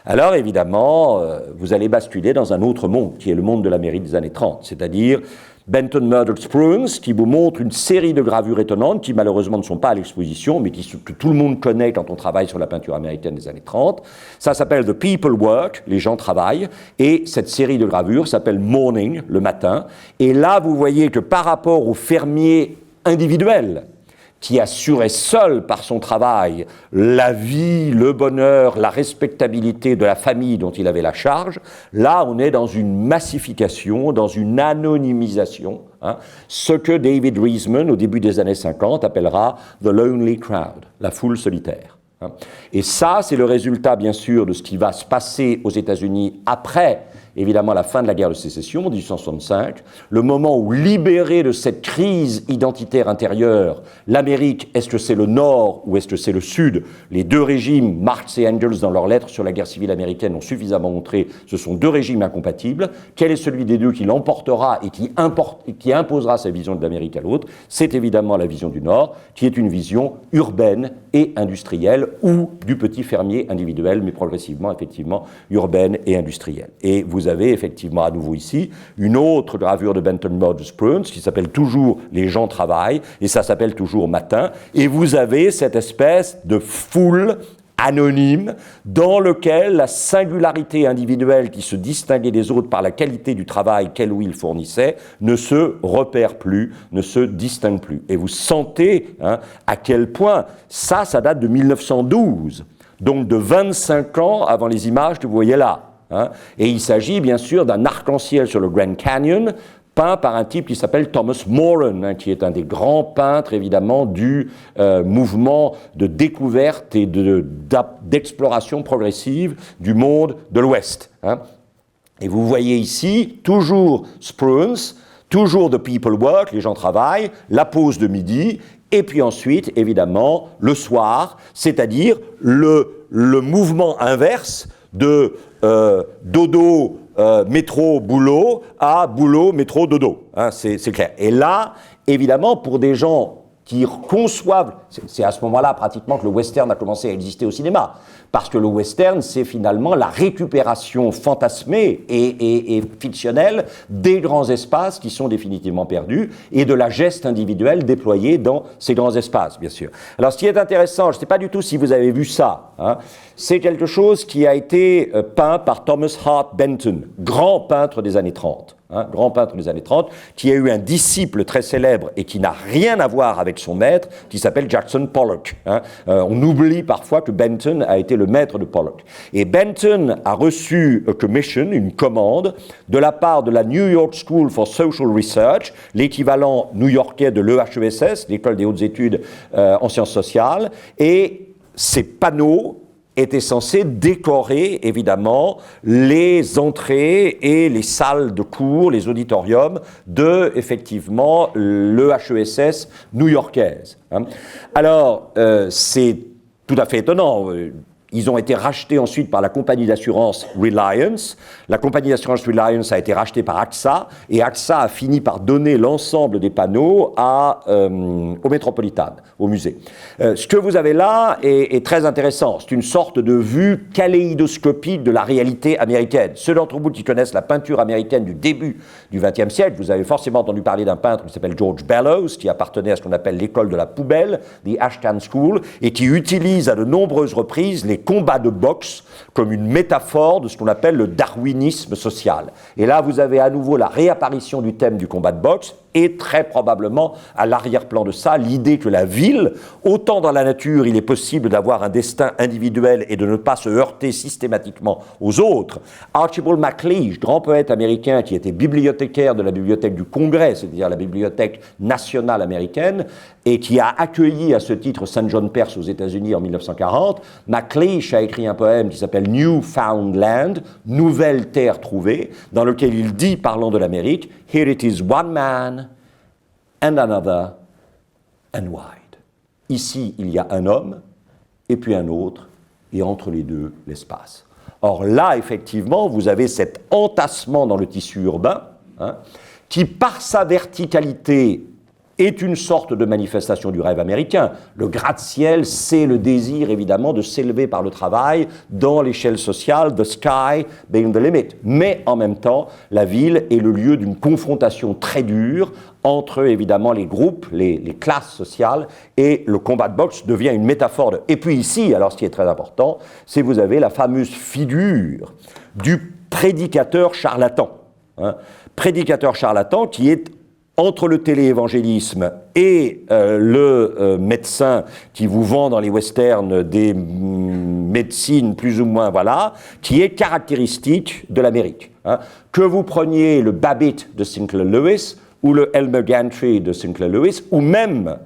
alors évidemment, vous allez basculer dans un autre monde, qui est le monde de l'Amérique des années 30, c'est-à-dire Benton Murdock Spruance, qui vous montre une série de gravures étonnantes qui malheureusement ne sont pas à l'exposition, mais que tout le monde connaît quand on travaille sur la peinture américaine des années 30. Ça s'appelle The People Work, les gens travaillent, et cette série de gravures s'appelle Morning, le matin. Et là, vous voyez que par rapport aux fermiers individuel, qui assurait seul par son travail la vie, le bonheur, la respectabilité de la famille dont il avait la charge, là on est dans une massification, dans une anonymisation, ce que David Reisman, au début des années 50, appellera « the lonely crowd », la foule solitaire. Et ça, c'est le résultat, bien sûr, de ce qui va se passer aux États-Unis après, évidemment, la fin de la guerre de sécession, en 1865, le moment où, libéré de cette crise identitaire intérieure, l'Amérique, est-ce que c'est le Nord ou est-ce que c'est le Sud? Les deux régimes, Marx et Engels, dans leurs lettres sur la guerre civile américaine, ont suffisamment montré ce sont deux régimes incompatibles. Quel est celui des deux qui l'emportera et qui imposera sa vision de l'Amérique à l'autre? C'est évidemment la vision du Nord, qui est une vision urbaine et industrielle, ou du petit fermier individuel, mais progressivement, effectivement, urbaine et industrielle. Et vous avez effectivement à nouveau ici une autre gravure de Benton Moses Spruance qui s'appelle toujours « Les gens travaillent » et ça s'appelle toujours « Matin ». Et vous avez cette espèce de foule anonyme dans lequel la singularité individuelle qui se distinguait des autres par la qualité du travail qu'elle ou il fournissait ne se repère plus, ne se distingue plus. Et vous sentez à quel point ça date de 1912, donc de 25 ans avant les images que vous voyez là. Et il s'agit bien sûr d'un arc-en-ciel sur le Grand Canyon, peint par un type qui s'appelle Thomas Moran, qui est un des grands peintres, évidemment, du mouvement de découverte et d'exploration progressive du monde de l'Ouest. Et vous voyez ici, toujours Spruance, toujours The People Work, les gens travaillent, la pause de midi, et puis ensuite, évidemment, le soir, c'est-à-dire le mouvement inverse de dodo, métro, boulot, à boulot, métro, dodo. C'est clair. Et là, évidemment, pour des gens qui conçoivent, c'est à ce moment-là pratiquement que le western a commencé à exister au cinéma, parce que le western, c'est finalement la récupération fantasmée et fictionnelle des grands espaces qui sont définitivement perdus, et de la geste individuelle déployée dans ces grands espaces, bien sûr. Alors, ce qui est intéressant, je ne sais pas du tout si vous avez vu ça, c'est quelque chose qui a été peint par Thomas Hart Benton, grand peintre des années 30. Grand peintre des années 30, qui a eu un disciple très célèbre et qui n'a rien à voir avec son maître, qui s'appelle Jackson Pollock. On oublie parfois que Benton a été le maître de Pollock. Et Benton a reçu a commission, une commande, de la part de la New York School for Social Research, l'équivalent new-yorkais de l'EHESS, l'École des hautes études en sciences sociales, et ces panneaux était censé décorer, évidemment, les entrées et les salles de cours, les auditoriums de, effectivement, l'EHESS new-yorkaise. Alors, c'est tout à fait étonnant. Ils ont été rachetés ensuite par la compagnie d'assurance Reliance. La compagnie d'assurance Reliance a été rachetée par AXA, et AXA a fini par donner l'ensemble des panneaux au Metropolitan, au musée. Ce que vous avez là est très intéressant. C'est une sorte de vue kaléidoscopique de la réalité américaine. Ceux d'entre vous qui connaissent la peinture américaine du début du XXe siècle, vous avez forcément entendu parler d'un peintre qui s'appelle George Bellows, qui appartenait à ce qu'on appelle l'école de la poubelle, the Ashcan School, et qui utilise à de nombreuses reprises les combats de boxe comme une métaphore de ce qu'on appelle le darwinisme social. Et là, vous avez à nouveau la réapparition du thème du combat de boxe, et très probablement, à l'arrière-plan de ça, l'idée que la ville, autant dans la nature, il est possible d'avoir un destin individuel et de ne pas se heurter systématiquement aux autres. Archibald MacLeish, grand poète américain qui était bibliothécaire de la bibliothèque du Congrès, c'est-à-dire la bibliothèque nationale américaine, et qui a accueilli à ce titre St. John Perse aux États-Unis en 1940, MacLeish a écrit un poème qui s'appelle New Found Land, Nouvelle Terre trouvée, dans lequel il dit, parlant de l'Amérique, « Here it is one man and another and wide ». Ici, il y a un homme, et puis un autre, et entre les deux, l'espace. Or là, effectivement, vous avez cet entassement dans le tissu urbain, qui, par sa verticalité, est une sorte de manifestation du rêve américain. Le gratte-ciel, c'est le désir, évidemment, de s'élever par le travail dans l'échelle sociale, the sky being the limit. Mais en même temps, la ville est le lieu d'une confrontation très dure entre, évidemment, les groupes, les classes sociales, et le combat de boxe devient une métaphore de... Et puis ici, alors ce qui est très important, c'est que vous avez la fameuse figure du prédicateur charlatan. Prédicateur charlatan qui est entre le téléévangélisme et le médecin qui vous vend dans les westerns des médecines plus ou moins, voilà, qui est caractéristique de l'Amérique. Hein. Que vous preniez le Babbitt de Sinclair Lewis, ou le Elmer Gantry de Sinclair Lewis, ou même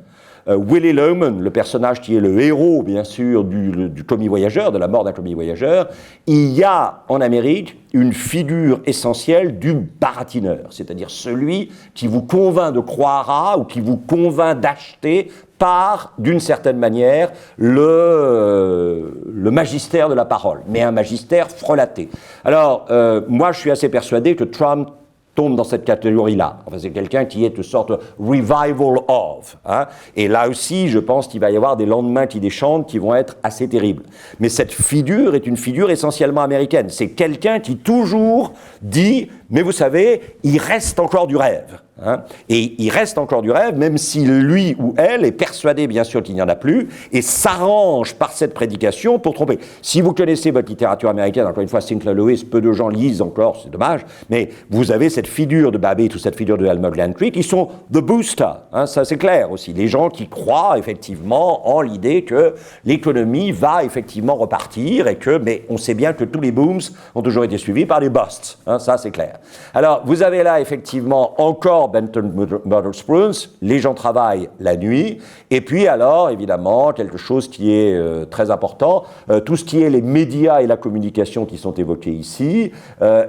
Willy Loman, le personnage qui est le héros, bien sûr, du commis voyageur, de la mort d'un commis voyageur, il y a en Amérique une figure essentielle du baratineur, c'est-à-dire celui qui vous convainc de croire à ou qui vous convainc d'acheter par, d'une certaine manière, le magistère de la parole, mais un magistère frelaté. Alors, moi, je suis assez persuadé que Trump tombe dans cette catégorie-là. Enfin, c'est quelqu'un qui est une sorte de revival of. Hein? Et là aussi, je pense qu'il va y avoir des lendemains qui déchantent qui vont être assez terribles. Mais cette figure est une figure essentiellement américaine. C'est quelqu'un qui toujours dit, mais vous savez, il reste encore du rêve. Hein? Et il reste encore du rêve, même si lui ou elle est persuadé, bien sûr, qu'il n'y en a plus, et s'arrange par cette prédication pour tromper. Si vous connaissez votre littérature américaine, encore une fois, Sinclair Lewis, peu de gens lisent encore, c'est dommage, mais vous avez cette figure de Babbitt ou cette figure de Elmer Gantry qui sont the booster, hein, ça c'est clair aussi. Les gens qui croient effectivement en l'idée que l'économie va effectivement repartir et que, mais on sait bien que tous les booms ont toujours été suivis par des busts, hein, ça c'est clair. Alors, vous avez là effectivement encore Benton Motherspoons, les gens travaillent la nuit, et puis alors, évidemment, quelque chose qui est très important, tout ce qui est les médias et la communication qui sont évoqués ici,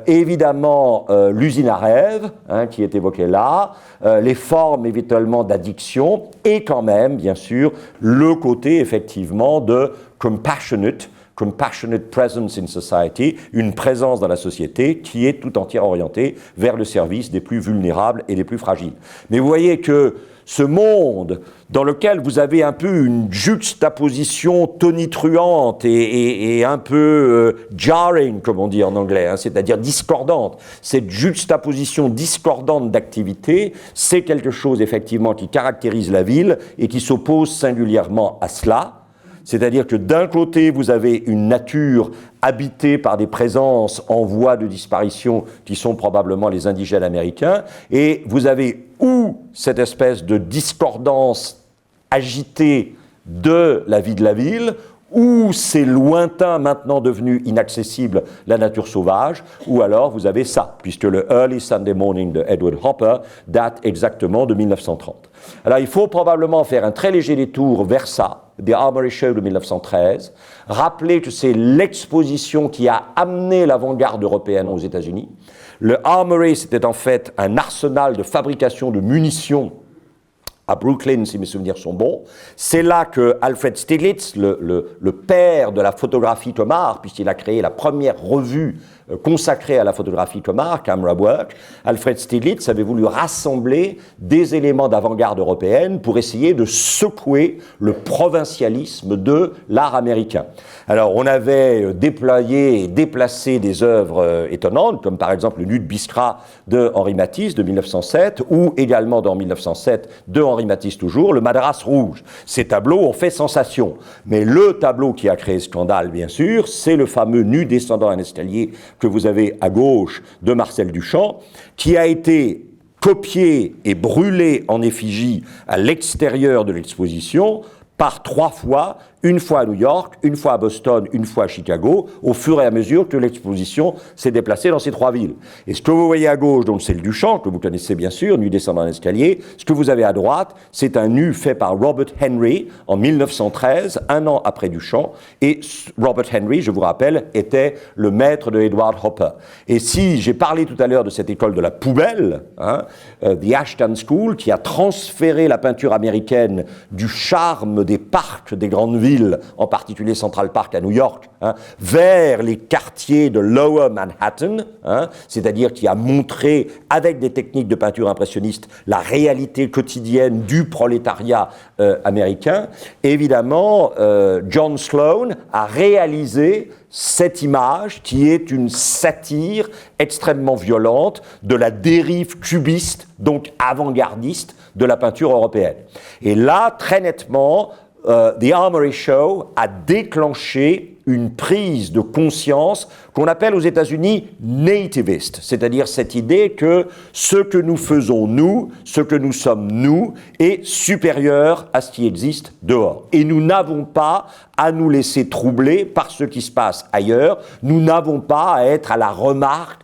évidemment, l'usine à rêve, hein, qui est évoquée là, les formes éventuellement d'addiction, et quand même, bien sûr, le côté, effectivement, de compassionate presence in society, une présence dans la société qui est tout entière orientée vers le service des plus vulnérables et des plus fragiles. Mais vous voyez que ce monde dans lequel vous avez un peu une juxtaposition tonitruante et un peu jarring, comme on dit en anglais, hein, c'est-à-dire discordante, cette juxtaposition discordante d'activités, c'est quelque chose effectivement qui caractérise la ville et qui s'oppose singulièrement à cela. C'est-à-dire que d'un côté, vous avez une nature habitée par des présences en voie de disparition qui sont probablement les indigènes américains, et vous avez ou cette espèce de discordance agitée de la vie de la ville, ou c'est lointain, maintenant devenu inaccessible, la nature sauvage, ou alors vous avez ça, puisque le Early Sunday Morning de Edward Hopper date exactement de 1930. Alors il faut probablement faire un très léger détour vers ça, The Armory Show de 1913, rappeler que c'est l'exposition qui a amené l'avant-garde européenne aux États-Unis. Le Armory, c'était en fait un arsenal de fabrication de munitions à Brooklyn, si mes souvenirs sont bons. C'est là que Alfred Stieglitz, le père de la photographie Tomar, puisqu'il a créé la première revue consacrée à la photographie Tomar, Camera Work, Alfred Stieglitz avait voulu rassembler des éléments d'avant-garde européenne pour essayer de secouer le provincialisme de l'art américain. Alors, on avait déployé et déplacé des œuvres étonnantes, comme par exemple le Nu de Biskra de Henri Matisse de 1907, ou également dans 1907 de Henri Matisse toujours, le Madras rouge. Ces tableaux ont fait sensation. Mais le tableau qui a créé scandale, bien sûr, c'est le fameux Nu descendant un escalier que vous avez à gauche de Marcel Duchamp, qui a été copié et brûlé en effigie à l'extérieur de l'exposition par 3 fois, une fois à New York, une fois à Boston, une fois à Chicago, au fur et à mesure que l'exposition s'est déplacée dans ces 3 villes. Et ce que vous voyez à gauche, donc c'est le Duchamp, que vous connaissez bien sûr, Nu descendant un escalier. Ce que vous avez à droite, c'est un nu fait par Robert Henry en 1913, un an après Duchamp. Et Robert Henry, je vous rappelle, était le maître de Edward Hopper. Et si j'ai parlé tout à l'heure de cette école de la poubelle, hein, The Ashton School, qui a transféré la peinture américaine du charme des parcs des grandes villes, en particulier Central Park à New York, hein, vers les quartiers de Lower Manhattan, hein, c'est-à-dire qui a montré, avec des techniques de peinture impressionniste, la réalité quotidienne du prolétariat américain. Évidemment, John Sloan a réalisé cette image qui est une satire extrêmement violente de la dérive cubiste, donc avant-gardiste, de la peinture européenne. Et là, très nettement, The Armory Show a déclenché une prise de conscience qu'on appelle aux États-Unis nativiste, c'est-à-dire cette idée que ce que nous faisons nous, ce que nous sommes nous, est supérieur à ce qui existe dehors. Et nous n'avons pas à nous laisser troubler par ce qui se passe ailleurs. Nous n'avons pas à être à la remorque,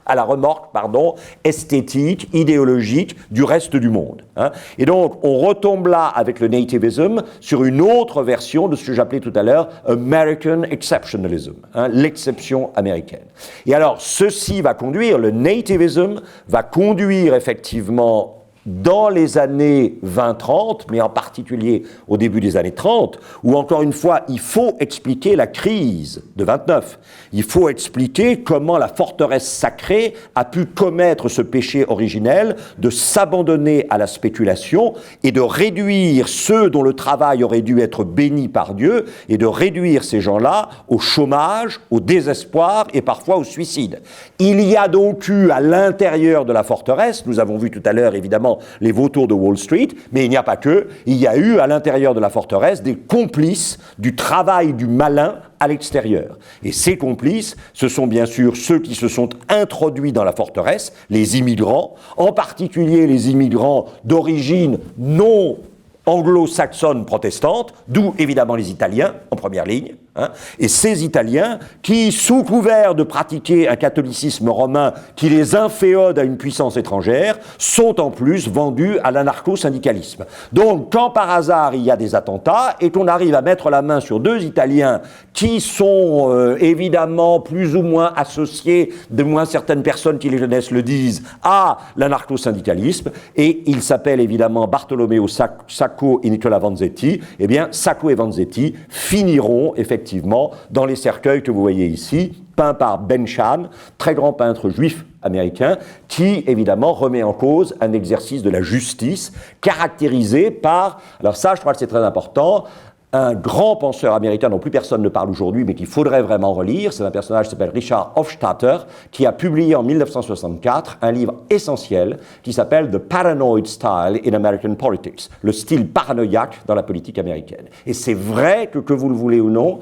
esthétique, idéologique du reste du monde. Hein. Et donc, on retombe là avec le nativism sur une autre version de ce que j'appelais tout à l'heure American exceptionalism, hein, l'exception américaine. Et alors, ceci va conduire, le nativism va conduire effectivement dans les années 20-30, mais en particulier au début des années 30, où encore une fois, il faut expliquer la crise de 29. Il faut expliquer comment la forteresse sacrée a pu commettre ce péché originel de s'abandonner à la spéculation et de réduire ceux dont le travail aurait dû être béni par Dieu et de réduire ces gens-là au chômage, au désespoir et parfois au suicide. Il y a donc eu à l'intérieur de la forteresse, nous avons vu tout à l'heure évidemment les vautours de Wall Street, mais il n'y a pas que, il y a eu à l'intérieur de la forteresse des complices du travail du malin à l'extérieur. Et ces complices, ce sont bien sûr ceux qui se sont introduits dans la forteresse, les immigrants, en particulier les immigrants d'origine non anglo-saxonne protestante, d'où évidemment les Italiens en première ligne, hein, et ces Italiens qui, sous couvert de pratiquer un catholicisme romain qui les inféode à une puissance étrangère, sont en plus vendus à l'anarcho-syndicalisme. Donc, quand par hasard il y a des attentats et qu'on arrive à mettre la main sur deux Italiens qui sont évidemment plus ou moins associés, de moins certaines personnes qui les connaissent le disent, à l'anarcho-syndicalisme, et il s'appelle évidemment Bartolomeo Sacco et Nicola Vanzetti, eh bien Sacco et Vanzetti finiront effectivement dans les cercueils que vous voyez ici, peints par Ben Shahn, très grand peintre juif américain, qui évidemment remet en cause un exercice de la justice caractérisé par, alors ça je crois que c'est très important, un grand penseur américain dont plus personne ne parle aujourd'hui, mais qu'il faudrait vraiment relire. C'est un personnage qui s'appelle Richard Hofstadter, qui a publié en 1964 un livre essentiel qui s'appelle The Paranoid Style in American Politics, le style paranoïaque dans la politique américaine. Et c'est vrai que vous le voulez ou non,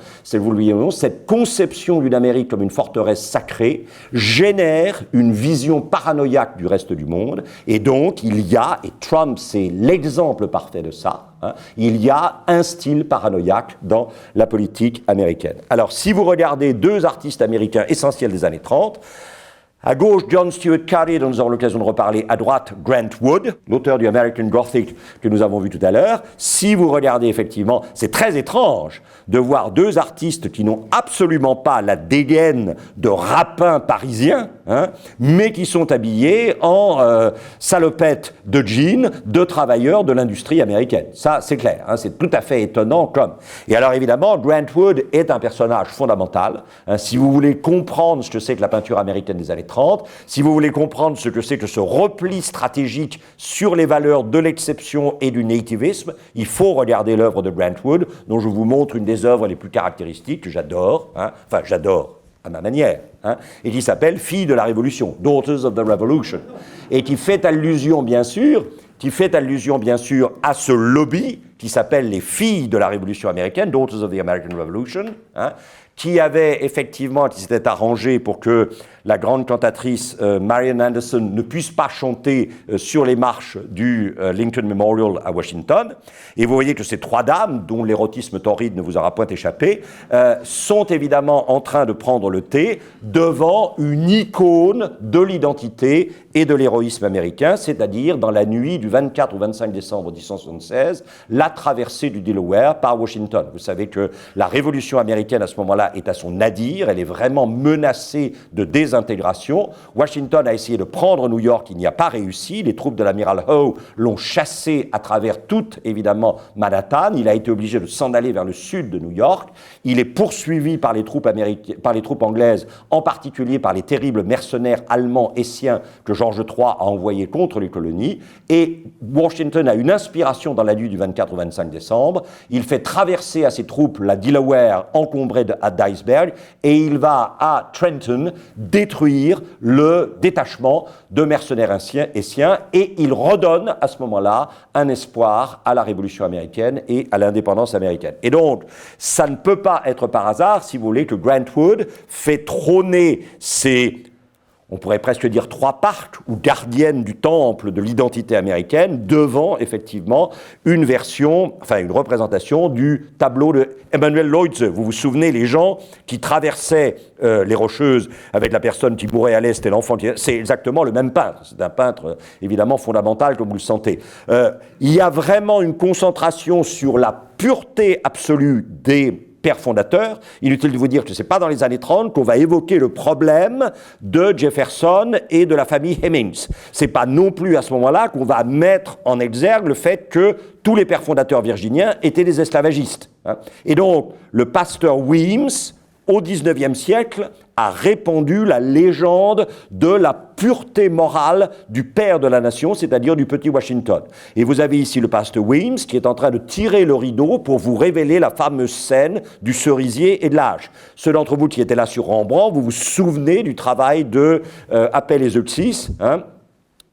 cette conception d'une Amérique comme une forteresse sacrée génère une vision paranoïaque du reste du monde. Et donc, il y a, et Trump c'est l'exemple parfait de ça, hein, il y a un style paranoïaque dans la politique américaine. Alors, si vous regardez deux artistes américains essentiels des années 30, à gauche, John Stuart Carey, dont nous aurons l'occasion de reparler. À droite, Grant Wood, l'auteur du American Gothic que nous avons vu tout à l'heure. Si vous regardez effectivement, c'est très étrange de voir deux artistes qui n'ont absolument pas la dégaine de rapins parisiens, hein, mais qui sont habillés en salopettes de jeans de travailleurs de l'industrie américaine. Ça, c'est clair, hein, c'est tout à fait étonnant comme. Et alors évidemment, Grant Wood est un personnage fondamental. Hein, si vous voulez comprendre ce que c'est que la peinture américaine des années 30, si vous voulez comprendre ce que c'est que ce repli stratégique sur les valeurs de l'exception et du nativisme, il faut regarder l'œuvre de Grant Wood, dont je vous montre une des œuvres les plus caractéristiques que j'adore, hein, enfin j'adore à ma manière, hein, et qui s'appelle Filles de la Révolution, Daughters of the Revolution, et qui fait allusion bien sûr à ce lobby qui s'appelle les Filles de la Révolution américaine, Daughters of the American Revolution, hein, qui s'était arrangé pour que la grande cantatrice Marian Anderson ne puisse pas chanter sur les marches du Lincoln Memorial à Washington. Et vous voyez que ces trois dames, dont l'érotisme torride ne vous aura point échappé, sont évidemment en train de prendre le thé devant une icône de l'identité et de l'héroïsme américain, c'est-à-dire dans la nuit du 24 au 25 décembre 1876, la traversée du Delaware par Washington. Vous savez que la révolution américaine à ce moment-là est à son nadir, elle est vraiment menacée de désintégration. Washington a essayé de prendre New York, il n'y a pas réussi, les troupes de l'amiral Howe l'ont chassé à travers toute, évidemment, Manhattan, il a été obligé de s'en aller vers le sud de New York, il est poursuivi par les troupes anglaises, en particulier par les terribles mercenaires allemands hessiens que George III a envoyés contre les colonies, et Washington a une inspiration dans la nuit du 24 au 25 décembre, il fait traverser à ses troupes la Delaware encombrée à d'iceberg, et il va à Trenton détruire le détachement de mercenaires hessiens, et il redonne à ce moment-là un espoir à la Révolution américaine et à l'indépendance américaine. Et donc, ça ne peut pas être par hasard, si vous voulez, que Grant Wood fait trôner ces, on pourrait presque dire, trois parcs ou gardiennes du temple de l'identité américaine devant, effectivement, une version, enfin une représentation du tableau de Emanuel Leutze. Vous vous souvenez, les gens qui traversaient les Rocheuses avec la personne qui mourait à l'est et l'enfant qui... C'est exactement le même peintre. C'est un peintre, évidemment, fondamental, comme vous le sentez. Il y a vraiment une concentration sur la pureté absolue des père fondateur. Inutile de vous dire que ce n'est pas dans les années 30 qu'on va évoquer le problème de Jefferson et de la famille Hemings. Ce n'est pas non plus à ce moment-là qu'on va mettre en exergue le fait que tous les pères fondateurs virginiens étaient des esclavagistes. Et donc, le pasteur Weems, au XIXe siècle, a répandu la légende de la pureté morale du père de la nation, c'est-à-dire du petit Washington. Et vous avez ici le pasteur Weems qui est en train de tirer le rideau pour vous révéler la fameuse scène du cerisier et de l'âge. Ceux d'entre vous qui étaient là sur Rembrandt, vous vous souvenez du travail de Appel et Zeuxis,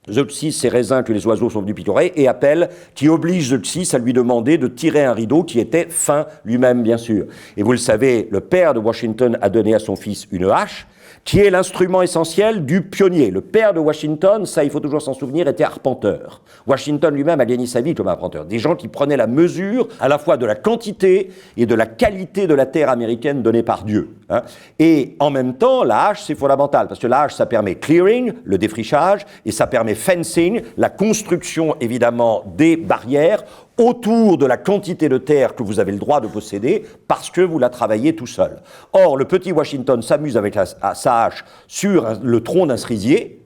Zeuxis, ces raisins que les oiseaux sont venus picorer, et Appel qui oblige Zeuxis à lui demander de tirer un rideau qui était fin lui-même, bien sûr. Et vous le savez, le père de Washington a donné à son fils une hache, qui est l'instrument essentiel du pionnier. Le père de Washington, ça il faut toujours s'en souvenir, était arpenteur. Washington lui-même a gagné sa vie comme arpenteur. Des gens qui prenaient la mesure à la fois de la quantité et de la qualité de la terre américaine donnée par Dieu. Et en même temps, la hache, c'est fondamental, parce que la hache, ça permet clearing, le défrichage, et ça permet fencing, la construction, évidemment, des barrières autour de la quantité de terre que vous avez le droit de posséder parce que vous la travaillez tout seul. Or, le petit Washington s'amuse avec sa hache sur le tronc d'un cerisier.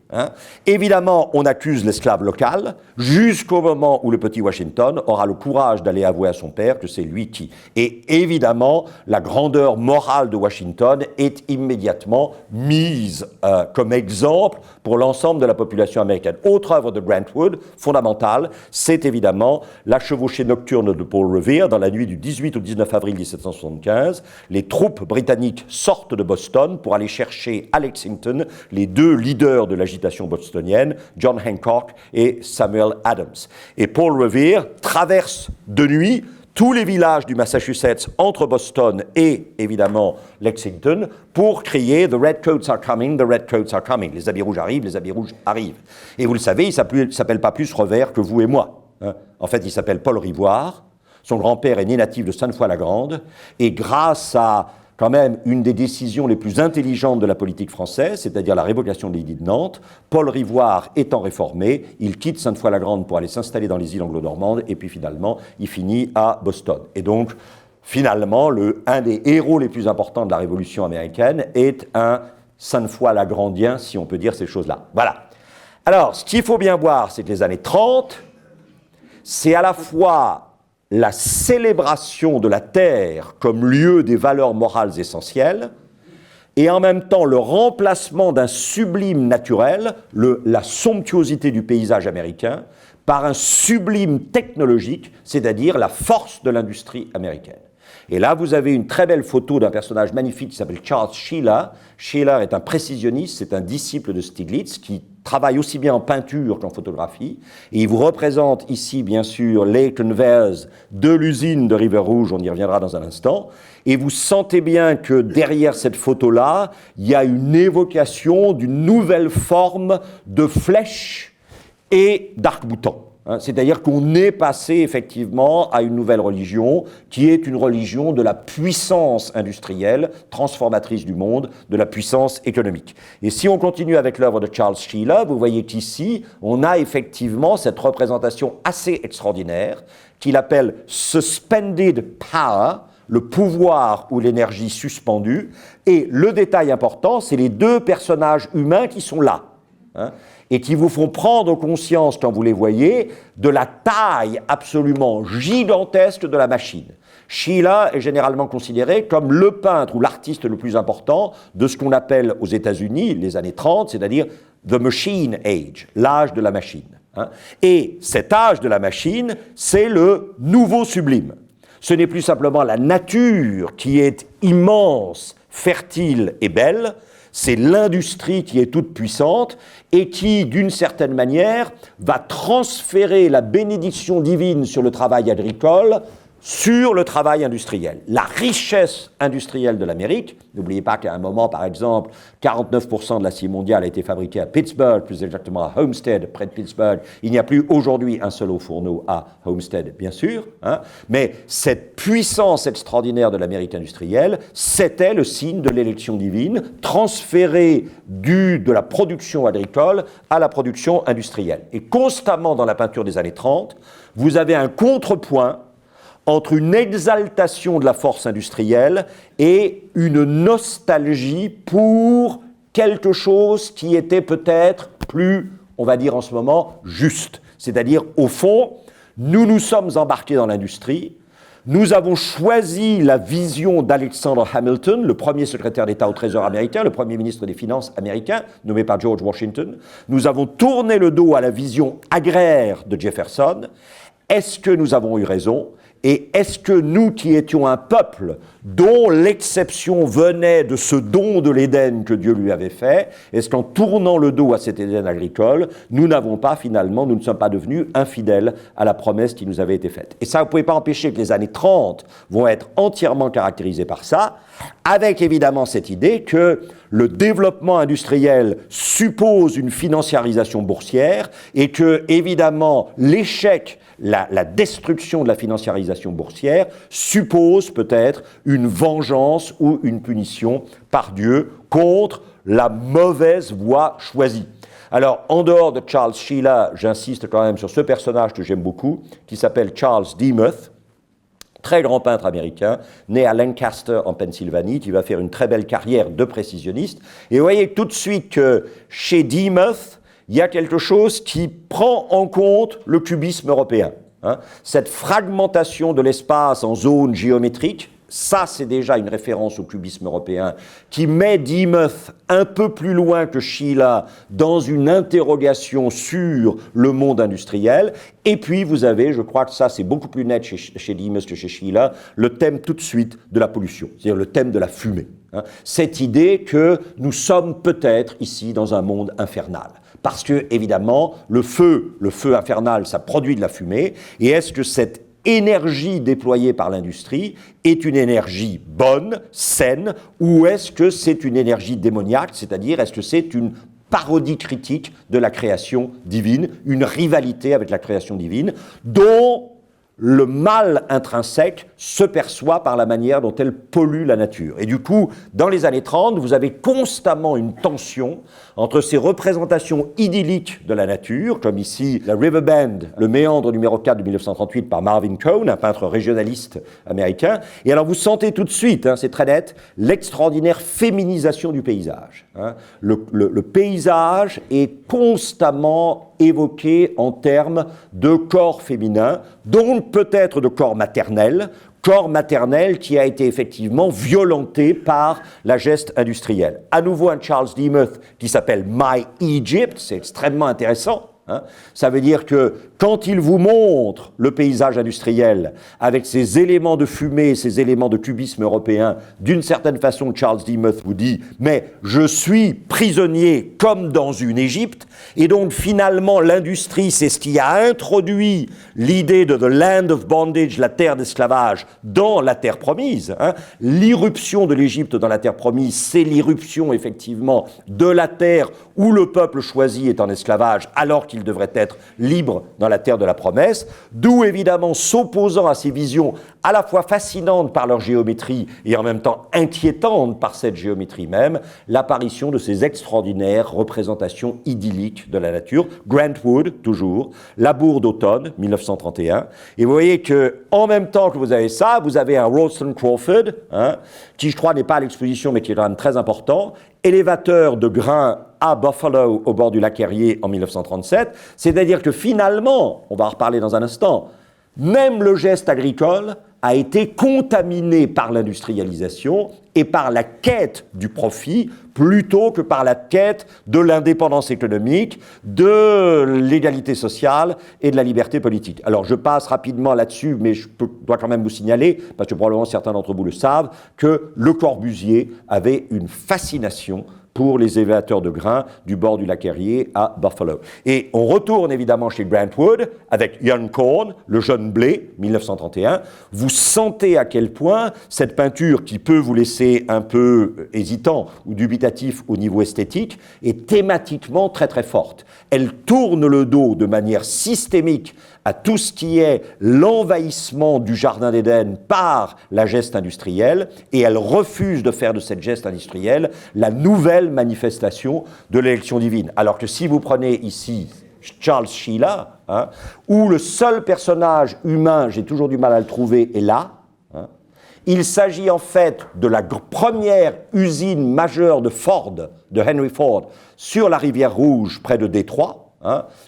Évidemment, on accuse l'esclave local jusqu'au moment où le petit Washington aura le courage d'aller avouer à son père que c'est lui qui. Et évidemment, la grandeur morale de Washington est immédiatement mise comme exemple pour l'ensemble de la population américaine. Autre œuvre de Grant Wood, fondamentale, c'est évidemment la chevauchée nocturne de Paul Revere dans la nuit du 18 au 19 avril 1775. Les troupes britanniques sortent de Boston pour aller chercher à Lexington les deux leaders de l'agitation bostonienne, John Hancock et Samuel Adams. Et Paul Revere traverse de nuit tous les villages du Massachusetts entre Boston et, évidemment, Lexington pour crier « The Redcoats are coming, the Redcoats are coming ». Les habits rouges arrivent, les habits rouges arrivent. Et vous le savez, il ne s'appelle pas plus Revere que vous et moi. En fait, il s'appelle Paul Rivoire. Son grand-père est né natif de Sainte-Foy-la-Grande. Et grâce à quand même une des décisions les plus intelligentes de la politique française, c'est-à-dire la révocation de l'édit de Nantes, Paul Rivoire étant réformé, il quitte Sainte-Foy-la-Grande pour aller s'installer dans les îles anglo-normandes, et puis finalement, il finit à Boston. Et donc, finalement, un des héros les plus importants de la Révolution américaine est un Sainte-Foy-la-Grandien, si on peut dire ces choses-là. Voilà. Alors, ce qu'il faut bien voir, c'est que les années 30, c'est à la fois la célébration de la terre comme lieu des valeurs morales essentielles, et en même temps le remplacement d'un sublime naturel, la somptuosité du paysage américain, par un sublime technologique, c'est-à-dire la force de l'industrie américaine. Et là, vous avez une très belle photo d'un personnage magnifique qui s'appelle Charles Sheeler. Sheeler est un précisionniste, c'est un disciple de Stieglitz qui travaille aussi bien en peinture qu'en photographie. Et il vous représente ici, bien sûr, les conveyors de l'usine de River Rouge, on y reviendra dans un instant. Et vous sentez bien que derrière cette photo-là, il y a une évocation d'une nouvelle forme de flèche et d'arc-boutant. C'est-à-dire qu'on est passé effectivement à une nouvelle religion qui est une religion de la puissance industrielle, transformatrice du monde, de la puissance économique. Et si on continue avec l'œuvre de Charles Sheeler, vous voyez qu'ici, on a effectivement cette représentation assez extraordinaire qu'il appelle « suspended power », le pouvoir ou l'énergie suspendue. Et le détail important, c'est les deux personnages humains qui sont là. Et qui vous font prendre conscience, quand vous les voyez, de la taille absolument gigantesque de la machine. Sheeler est généralement considéré comme le peintre ou l'artiste le plus important de ce qu'on appelle aux États-Unis, les années 30, c'est-à-dire « the machine age », l'âge de la machine. Et cet âge de la machine, c'est le nouveau sublime. Ce n'est plus simplement la nature qui est immense, fertile et belle, C'est l'industrie qui est toute puissante et qui, d'une certaine manière, va transférer la bénédiction divine sur le travail agricole sur le travail industriel. La richesse industrielle de l'Amérique, n'oubliez pas qu'à un moment, par exemple, 49% de l'acier mondial a été fabriqué à Pittsburgh, plus exactement à Homestead, près de Pittsburgh. Il n'y a plus aujourd'hui un seul haut-fourneau à Homestead, bien sûr, hein, mais cette puissance extraordinaire de l'Amérique industrielle, c'était le signe de l'élection divine, transférée de la production agricole à la production industrielle. Et constamment dans la peinture des années 30, vous avez un contrepoint entre une exaltation de la force industrielle et une nostalgie pour quelque chose qui était peut-être plus, on va dire en ce moment, juste. C'est-à-dire, au fond, nous nous sommes embarqués dans l'industrie, nous avons choisi la vision d'Alexander Hamilton, le premier secrétaire d'État au Trésor américain, le premier ministre des Finances américain, nommé par George Washington. Nous avons tourné le dos à la vision agraire de Jefferson. Est-ce que nous avons eu raison ? Et est-ce que nous qui étions un peuple dont l'exception venait de ce don de l'Éden que Dieu lui avait fait, est-ce qu'en tournant le dos à cet Éden agricole, nous n'avons pas finalement, nous ne sommes pas devenus infidèles à la promesse qui nous avait été faite? Et ça, vous ne pouvez pas empêcher que les années 30 vont être entièrement caractérisées par ça, avec évidemment cette idée que le développement industriel suppose une financiarisation boursière et que, évidemment, l'échec, la destruction de la financiarisation boursière suppose peut-être une vengeance ou une punition par Dieu contre la mauvaise voie choisie. Alors, en dehors de Charles Sheila, j'insiste quand même sur ce personnage que j'aime beaucoup, qui s'appelle Charles Demuth, très grand peintre américain, né à Lancaster en Pennsylvanie, qui va faire une très belle carrière de précisionniste. Et vous voyez tout de suite que chez Demuth, il y a quelque chose qui prend en compte le cubisme européen. Hein. Cette fragmentation de l'espace en zones géométriques, ça c'est déjà une référence au cubisme européen, qui met Demuth un peu plus loin que Sheila dans une interrogation sur le monde industriel. Et puis vous avez, je crois que ça c'est beaucoup plus net chez Demuth que chez Sheila, le thème tout de suite de la pollution, c'est-à-dire le thème de la fumée. Hein. Cette idée que nous sommes peut-être ici dans un monde infernal. Parce que, évidemment, le feu infernal, ça produit de la fumée. Et est-ce que cette énergie déployée par l'industrie est une énergie bonne, saine, ou est-ce que c'est une énergie démoniaque, c'est-à-dire est-ce que c'est une parodie critique de la création divine, une rivalité avec la création divine, dont le mal intrinsèque se perçoit par la manière dont elle pollue la nature. Et du coup, dans les années 30, vous avez constamment une tension entre ces représentations idylliques de la nature, comme ici la River Bend, le méandre numéro 4 de 1938 par Marvin Cohn, un peintre régionaliste américain. Et alors vous sentez tout de suite, hein, c'est très net, l'extraordinaire féminisation du paysage. Hein. Le paysage est constamment évoqué en termes de corps féminin, donc peut-être de corps maternel qui a été effectivement violenté par la geste industrielle. À nouveau un Charles Demuth qui s'appelle My Egypt, c'est extrêmement intéressant. Hein. Ça veut dire que quand il vous montre le paysage industriel avec ses éléments de fumée, ses éléments de cubisme européen, d'une certaine façon, Charles Demuth vous dit « mais je suis prisonnier comme dans une Égypte » et donc finalement l'industrie, c'est ce qui a introduit l'idée de « the land of bondage », la terre d'esclavage, dans la terre promise. Hein. L'irruption de l'Égypte dans la terre promise, c'est l'irruption effectivement de la terre où le peuple choisi est en esclavage alors qu'il devrait être libre dans la terre de la promesse, d'où évidemment s'opposant à ces visions à la fois fascinantes par leur géométrie et en même temps inquiétantes par cette géométrie même, l'apparition de ces extraordinaires représentations idylliques de la nature. Grant Wood, toujours, Labour d'automne, 1931. Et vous voyez qu'en même temps que vous avez ça, vous avez un Ralston Crawford, hein, qui je crois n'est pas à l'exposition mais qui est quand même très important, élévateur de grains à Buffalo, au bord du lac Erie en 1937. C'est-à-dire que finalement, on va en reparler dans un instant, même le geste agricole a été contaminé par l'industrialisation et par la quête du profit plutôt que par la quête de l'indépendance économique, de l'égalité sociale et de la liberté politique. Alors je passe rapidement là-dessus, mais je dois quand même vous signaler, parce que probablement certains d'entre vous le savent, que Le Corbusier avait une fascination pour les élévateurs de grains du bord du lac Erie à Buffalo. Et on retourne évidemment chez Grant Wood avec Young Corn, le jeune blé, 1931. Vous sentez à quel point cette peinture, qui peut vous laisser un peu hésitant ou dubitatif au niveau esthétique, est thématiquement très très forte. Elle tourne le dos de manière systémique à tout ce qui est l'envahissement du Jardin d'Éden par la geste industrielle, et elle refuse de faire de cette geste industrielle la nouvelle manifestation de l'élection divine. Alors que si vous prenez ici Charles Sheila, où le seul personnage humain, j'ai toujours du mal à le trouver, est là, il s'agit en fait de la première usine majeure de Ford, de Henry Ford, sur la rivière Rouge, près de Détroit,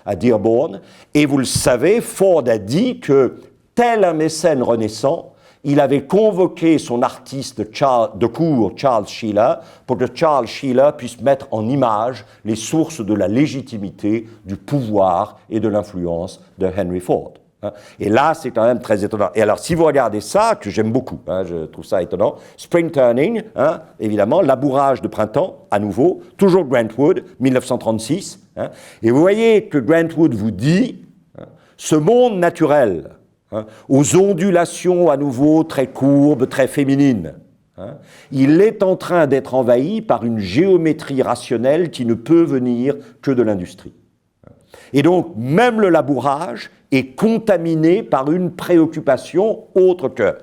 à Dearborn, et vous le savez, Ford a dit que, tel un mécène renaissant, il avait convoqué son artiste de cour, Charles Sheila, pour que Charles Sheila puisse mettre en image les sources de la légitimité, du pouvoir et de l'influence de Henry Ford. Et là, c'est quand même très étonnant. Et alors, si vous regardez ça, que j'aime beaucoup, je trouve ça étonnant, Spring Turning, évidemment, labourage de printemps, à nouveau, toujours Grant Wood, 1936. Et vous voyez que Grant Wood vous dit, ce monde naturel, aux ondulations à nouveau très courbes, très féminines, il est en train d'être envahi par une géométrie rationnelle qui ne peut venir que de l'industrie. Et donc, même le labourage est contaminé par une préoccupation autre que.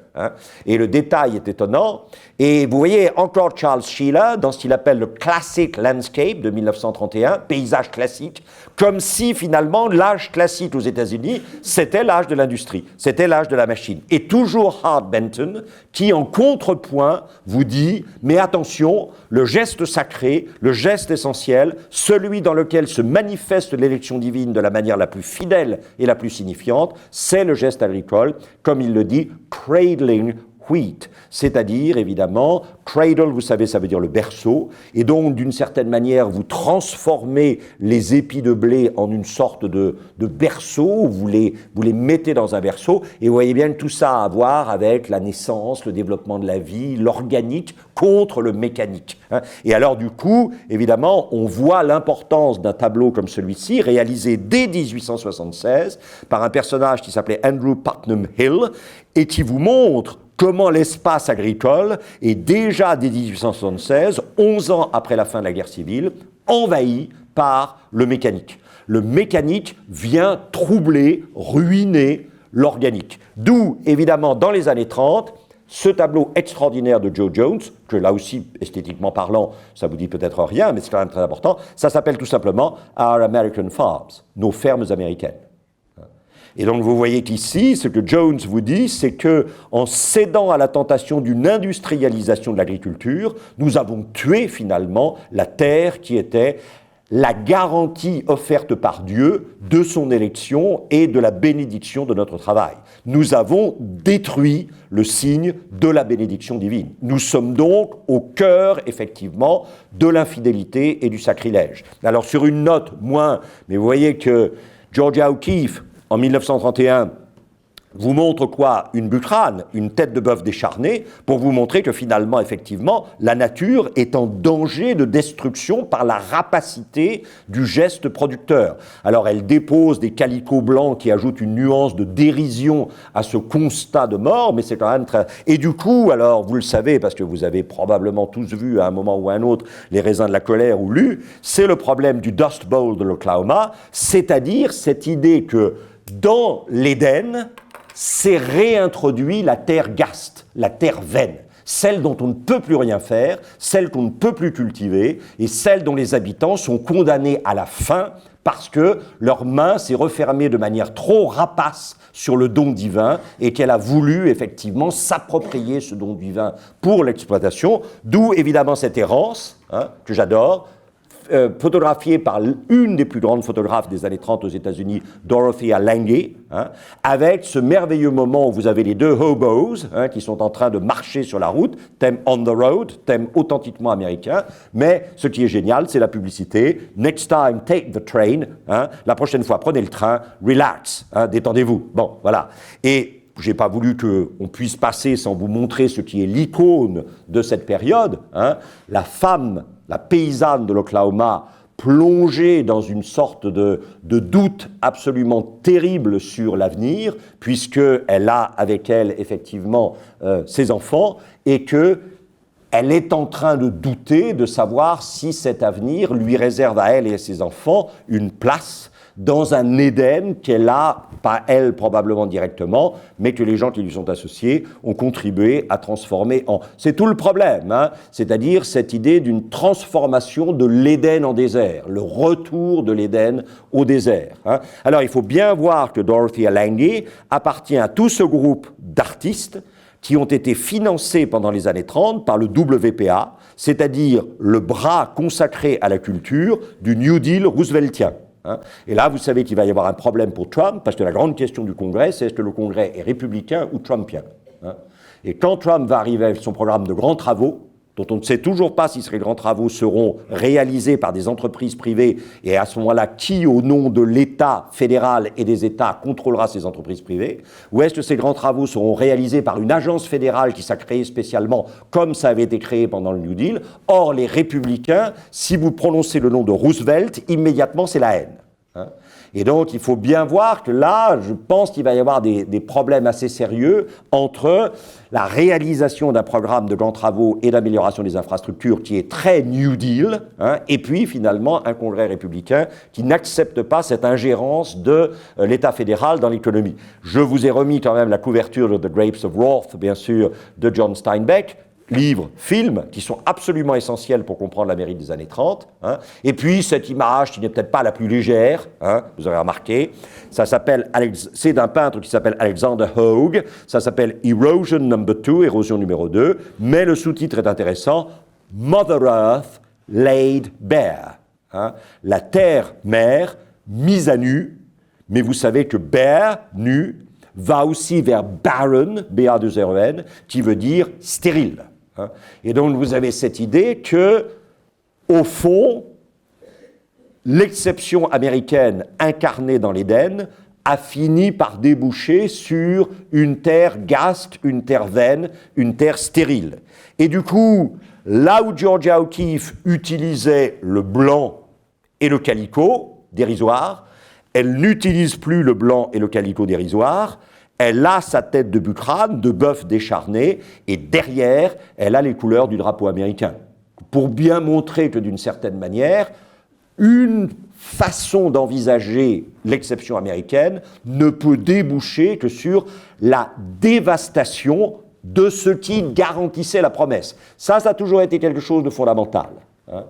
Et le détail est étonnant. Et vous voyez encore Charles Sheila dans ce qu'il appelle le Classic Landscape de 1931, paysage classique, comme si finalement l'âge classique aux États-Unis, c'était l'âge de l'industrie, c'était l'âge de la machine. Et toujours Hart Benton qui, en contrepoint, vous dit, mais attention, le geste sacré, le geste essentiel, celui dans lequel se manifeste l'élection divine de la manière la plus fidèle et la plus signifiante, c'est le geste agricole, comme il le dit, cradling wheat, c'est-à-dire évidemment, cradle, vous savez, ça veut dire le berceau, et donc d'une certaine manière, vous transformez les épis de blé en une sorte de berceau, vous les mettez dans un berceau, et vous voyez bien que tout ça a à voir avec la naissance, le développement de la vie, l'organique contre le mécanique. Et alors du coup, évidemment, on voit l'importance d'un tableau comme celui-ci, réalisé dès 1876 par un personnage qui s'appelait Andrew Putnam Hill, et qui vous montre comment l'espace agricole est déjà dès 1876, 11 ans après la fin de la guerre civile, envahi par le mécanique. Le mécanique vient troubler, ruiner l'organique. D'où, évidemment, dans les années 30, ce tableau extraordinaire de Joe Jones, que là aussi, esthétiquement parlant, ça vous dit peut-être rien, mais c'est quand même très important, ça s'appelle tout simplement Our American Farms, nos fermes américaines. Et donc vous voyez qu'ici, ce que Jones vous dit, c'est que en cédant à la tentation d'une industrialisation de l'agriculture, nous avons tué finalement la terre qui était la garantie offerte par Dieu de son élection et de la bénédiction de notre travail. Nous avons détruit le signe de la bénédiction divine. Nous sommes donc au cœur, effectivement, de l'infidélité et du sacrilège. Alors sur une note moins, mais vous voyez que Georgia O'Keeffe, en 1931, vous montre quoi? Une bucrane, une tête de bœuf décharnée, pour vous montrer que finalement, effectivement, la nature est en danger de destruction par la rapacité du geste producteur. Alors elle dépose des calicots blancs qui ajoutent une nuance de dérision à ce constat de mort, mais c'est quand même très... Et du coup, alors, vous le savez, parce que vous avez probablement tous vu à un moment ou à un autre les raisins de la colère ou lu, c'est le problème du Dust Bowl de l'Oklahoma, c'est-à-dire cette idée que dans l'Éden, s'est réintroduit la terre gaste, la terre vaine, celle dont on ne peut plus rien faire, celle qu'on ne peut plus cultiver, et celle dont les habitants sont condamnés à la faim parce que leur main s'est refermée de manière trop rapace sur le don divin et qu'elle a voulu effectivement s'approprier ce don divin pour l'exploitation, d'où évidemment cette errance, que j'adore, photographiée par une des plus grandes photographes des années 30 aux États-Unis, Dorothea Lange, avec ce merveilleux moment où vous avez les deux hobos qui sont en train de marcher sur la route, thème on the road, thème authentiquement américain, mais ce qui est génial, c'est la publicité. Next time, take the train. La prochaine fois, prenez le train, relax, détendez-vous. Bon, voilà. Et je n'ai pas voulu qu'on puisse passer sans vous montrer ce qui est l'icône de cette période, hein, la femme, la paysanne de l'Oklahoma, plongée dans une sorte de doute absolument terrible sur l'avenir, puisqu'elle a avec elle effectivement ses enfants, et qu'elle est en train de douter de savoir si cet avenir lui réserve à elle et à ses enfants une place dans un Éden qu'elle a, pas elle probablement directement, mais que les gens qui lui sont associés ont contribué à transformer en... C'est tout le problème, hein, c'est-à-dire cette idée d'une transformation de l'Éden en désert, le retour de l'Éden au désert. Hein. Alors il faut bien voir que Dorothea Lange appartient à tout ce groupe d'artistes qui ont été financés pendant les années 30 par le WPA, c'est-à-dire le bras consacré à la culture du New Deal rooseveltien. Hein. Et là, vous savez qu'il va y avoir un problème pour Trump, parce que la grande question du Congrès, c'est est-ce que le Congrès est républicain ou trumpien, hein. Et quand Trump va arriver avec son programme de grands travaux, dont on ne sait toujours pas si ces grands travaux seront réalisés par des entreprises privées, et à ce moment-là, qui, au nom de l'État fédéral et des États, contrôlera ces entreprises privées, ou est-ce que ces grands travaux seront réalisés par une agence fédérale qui s'est créée spécialement, comme ça avait été créé pendant le New Deal. Or, les républicains, si vous prononcez le nom de Roosevelt, immédiatement, c'est la haine. Hein. Et donc, il faut bien voir que là, je pense qu'il va y avoir des problèmes assez sérieux entre la réalisation d'un programme de grands travaux et d'amélioration des infrastructures qui est très New Deal, hein, et puis finalement un Congrès républicain qui n'accepte pas cette ingérence de l'État fédéral dans l'économie. Je vous ai remis quand même la couverture de The Grapes of Wrath, bien sûr, de John Steinbeck, livres, films, qui sont absolument essentiels pour comprendre l'Amérique des années 30. Hein. Et puis, cette image qui n'est peut-être pas la plus légère, hein, vous avez remarqué, c'est d'un peintre qui s'appelle Alexander Hogue, ça s'appelle Erosion Number 2, érosion numéro 2, mais le sous-titre est intéressant, Mother Earth Laid Bare. Hein. La terre-mère mise à nu, mais vous savez que bare, nu, va aussi vers barren, B-A-2-R-E-N, qui veut dire stérile. Hein. Et donc vous avez cette idée que, au fond, l'exception américaine incarnée dans l'Éden a fini par déboucher sur une terre gaste, une terre vaine, une terre stérile. Et du coup, là où Georgia O'Keeffe utilisait le blanc et le calicot dérisoire, elle n'utilise plus le blanc et le calicot dérisoire. Elle a sa tête de bucrane, de bœuf décharné, et derrière, elle a les couleurs du drapeau américain. Pour bien montrer que, d'une certaine manière, une façon d'envisager l'exception américaine ne peut déboucher que sur la dévastation de ce qui garantissait la promesse. Ça a toujours été quelque chose de fondamental. Hein.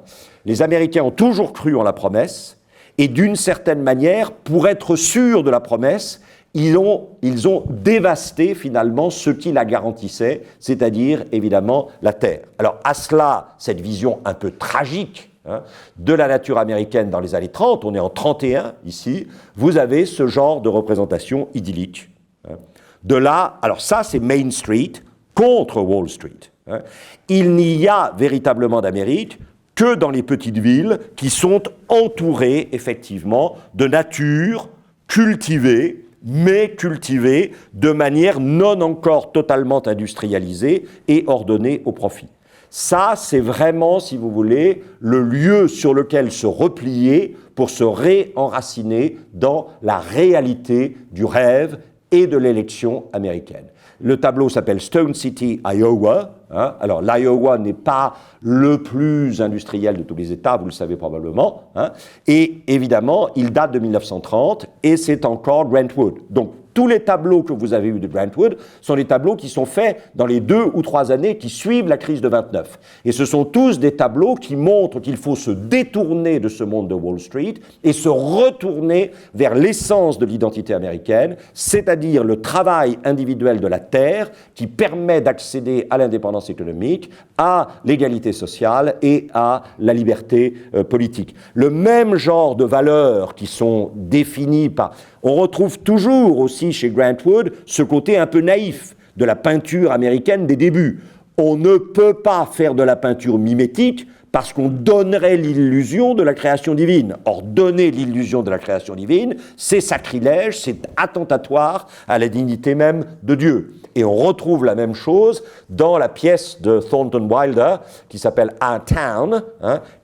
Les Américains ont toujours cru en la promesse, et d'une certaine manière, pour être sûrs de la promesse, ils ont dévasté finalement ce qui la garantissait, c'est-à-dire évidemment la terre. Alors à cela, cette vision un peu tragique, hein, de la nature américaine dans les années 30, on est en 31 ici, vous avez ce genre de représentation idyllique. Hein. De là, alors ça c'est Main Street contre Wall Street. Hein. Il n'y a véritablement d'Amérique que dans les petites villes qui sont entourées effectivement de nature cultivée, mais cultivée de manière non encore totalement industrialisée et ordonnée au profit. Ça, c'est vraiment, si vous voulez, le lieu sur lequel se replier pour se réenraciner dans la réalité du rêve et de l'élection américaine. Le tableau s'appelle Stone City, Iowa. Hein. Alors, l'Iowa n'est pas le plus industriel de tous les États, vous le savez probablement. Hein. Et évidemment, il date de 1930 et c'est encore Grant Wood. Donc, tous les tableaux que vous avez eus de Grant Wood sont des tableaux qui sont faits dans les 2 ou 3 années qui suivent la crise de 29. Et ce sont tous des tableaux qui montrent qu'il faut se détourner de ce monde de Wall Street et se retourner vers l'essence de l'identité américaine, c'est-à-dire le travail individuel de la terre qui permet d'accéder à l'indépendance économique, à l'égalité sociale et à la liberté politique. Le même genre de valeurs qui sont définies par... On retrouve toujours aussi chez Grant Wood ce côté un peu naïf de la peinture américaine des débuts. On ne peut pas faire de la peinture mimétique parce qu'on donnerait l'illusion de la création divine. Or, donner l'illusion de la création divine, c'est sacrilège, c'est attentatoire à la dignité même de Dieu. Et on retrouve la même chose dans la pièce de Thornton Wilder, qui s'appelle Our Town,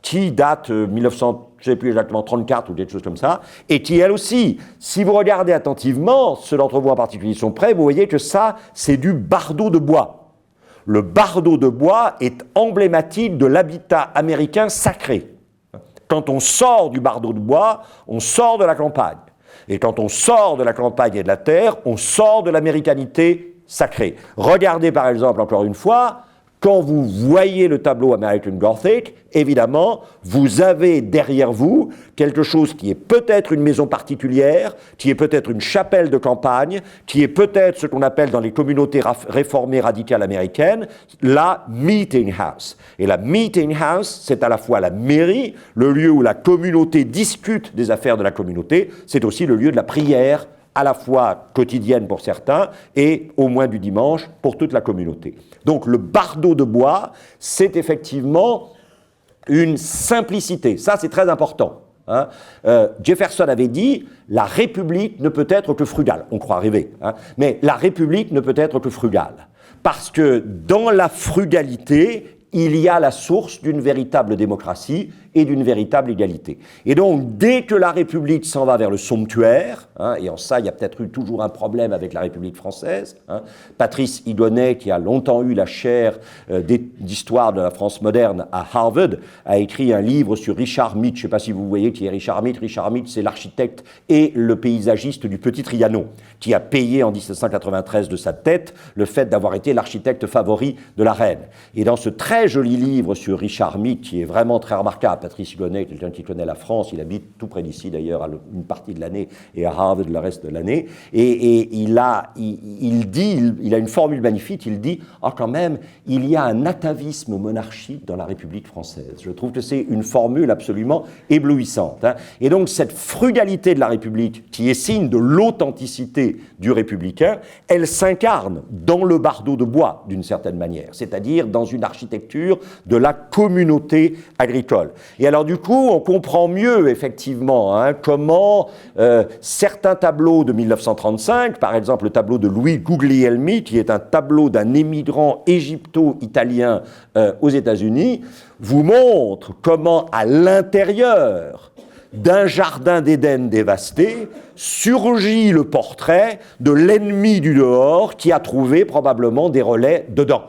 qui date 1900, je ne sais plus exactement, 34 ou quelque chose comme ça, et qui, elle aussi, si vous regardez attentivement, ceux d'entre vous en particulier sont prêts, vous voyez que ça, c'est du bardeau de bois. Le bardeau de bois est emblématique de l'habitat américain sacré. Quand on sort du bardeau de bois, on sort de la campagne. Et quand on sort de la campagne et de la terre, on sort de l'américanité sacrée. Regardez par exemple, encore une fois, quand vous voyez le tableau American Gothic, évidemment, vous avez derrière vous quelque chose qui est peut-être une maison particulière, qui est peut-être une chapelle de campagne, qui est peut-être ce qu'on appelle dans les communautés réformées radicales américaines, la meeting house. Et la meeting house, c'est à la fois la mairie, le lieu où la communauté discute des affaires de la communauté, c'est aussi le lieu de la prière, à la fois quotidienne pour certains et au moins du dimanche pour toute la communauté. Donc le bardeau de bois, c'est effectivement une simplicité. Ça, c'est très important. Jefferson avait dit « la République ne peut être que frugale ». On croit rêver. Mais la République ne peut être que frugale. Parce que dans la frugalité, il y a la source d'une véritable démocratie et d'une véritable égalité. Et donc, dès que la République s'en va vers le somptuaire, et en ça, il y a peut-être eu toujours un problème avec la République française, Patrice Higonnet, qui a longtemps eu la chaire d'histoire de la France moderne à Harvard, a écrit un livre sur Richard Mead. Je ne sais pas si vous voyez qui est Richard Mead. Richard Mead, c'est l'architecte et le paysagiste du Petit Trianon, qui a payé en 1793 de sa tête le fait d'avoir été l'architecte favori de la reine. Et dans ce très joli livre sur Richard Mead, qui est vraiment très remarquable, Patrice Higonnet, quelqu'un qui connaît la France, il habite tout près d'ici d'ailleurs une partie de l'année et à Harvard le reste de l'année, et il a une formule magnifique, il dit « Ah, quand même, il y a un atavisme monarchique dans la République française ». Je trouve que c'est une formule absolument éblouissante. Et donc cette frugalité de la République, qui est signe de l'authenticité du républicain, elle s'incarne dans le bardeau de bois d'une certaine manière, c'est-à-dire dans une architecture de la communauté agricole. Et alors du coup, on comprend mieux effectivement comment certains tableaux de 1935, par exemple le tableau de Louis Guglielmi, qui est un tableau d'un émigrant égypto-italien aux États-Unis, vous montrent comment à l'intérieur d'un jardin d'Éden dévasté surgit le portrait de l'ennemi du dehors qui a trouvé probablement des relais dedans.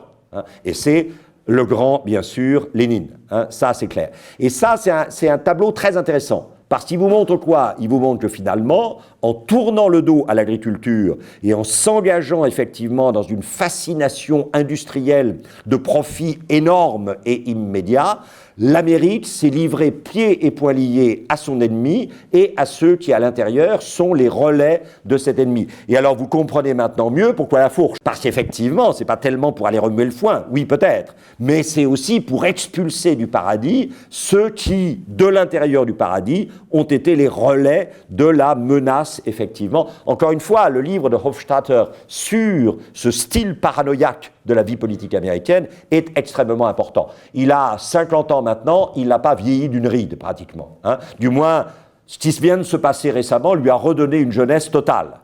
Et c'est le grand, bien sûr, Lénine. Ça, c'est clair. Et ça, c'est un tableau très intéressant. Parce qu'il vous montre quoi? Il vous montre que finalement, en tournant le dos à l'agriculture et en s'engageant effectivement dans une fascination industrielle de profit énorme et immédiat, l'Amérique s'est livrée pieds et poings liés à son ennemi et à ceux qui, à l'intérieur, sont les relais de cet ennemi. Et alors, vous comprenez maintenant mieux pourquoi la fourche. Parce qu'effectivement, c'est pas tellement pour aller remuer le foin, oui peut-être, mais c'est aussi pour expulser du paradis ceux qui, de l'intérieur du paradis, ont été les relais de la menace, effectivement. Encore une fois, le livre de Hofstadter sur ce style paranoïaque de la vie politique américaine est extrêmement important. Il a 50 ans maintenant, il n'a pas vieilli d'une ride, pratiquement. Du moins, ce qui vient de se passer récemment lui a redonné une jeunesse totale.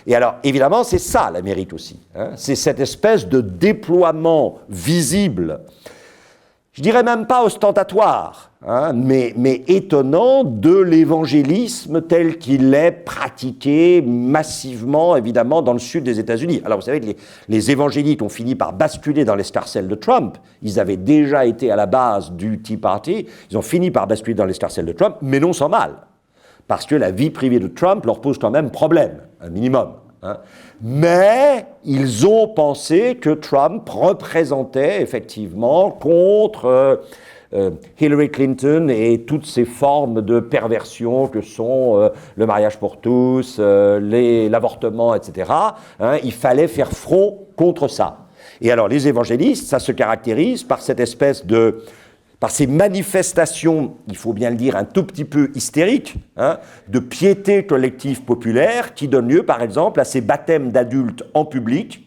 Et alors, évidemment, c'est ça l'Amérique aussi. C'est cette espèce de déploiement visible, je dirais même pas ostentatoire, mais étonnant de l'évangélisme tel qu'il est pratiqué massivement, évidemment, dans le sud des États-Unis. Alors, vous savez que les évangéliques ont fini par basculer dans l'escarcelle de Trump. Ils avaient déjà été à la base du Tea Party. Ils ont fini par basculer dans l'escarcelle de Trump, mais non sans mal. Parce que la vie privée de Trump leur pose quand même problème, un minimum. Mais ils ont pensé que Trump représentait effectivement contre Hillary Clinton et toutes ces formes de perversion que sont le mariage pour tous, l'avortement, etc. Il fallait faire front contre ça. Et alors les évangélistes, ça se caractérise par cette espèce par ces manifestations, il faut bien le dire, un tout petit peu hystériques, de piété collective populaire qui donnent lieu, par exemple, à ces baptêmes d'adultes en public,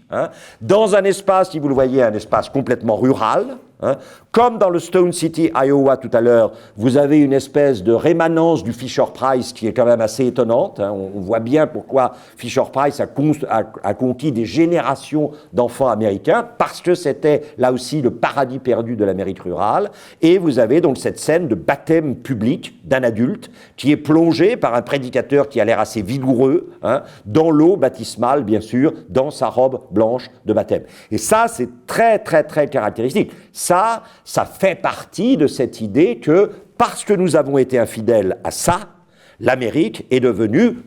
dans un espace, si vous le voyez, un espace complètement rural, Hein. Comme dans le Stone City, Iowa, tout à l'heure, vous avez une espèce de rémanence du Fisher-Price qui est quand même assez étonnante. Hein. On voit bien pourquoi Fisher-Price a conquis des générations d'enfants américains, parce que c'était là aussi le paradis perdu de l'Amérique rurale. Et vous avez donc cette scène de baptême public d'un adulte qui est plongé par un prédicateur qui a l'air assez vigoureux, hein, dans l'eau baptismale, bien sûr, dans sa robe blanche de baptême. Et ça, c'est très, très, très caractéristique. Ça fait partie de cette idée que, parce que nous avons été infidèles à ça, l'Amérique est devenue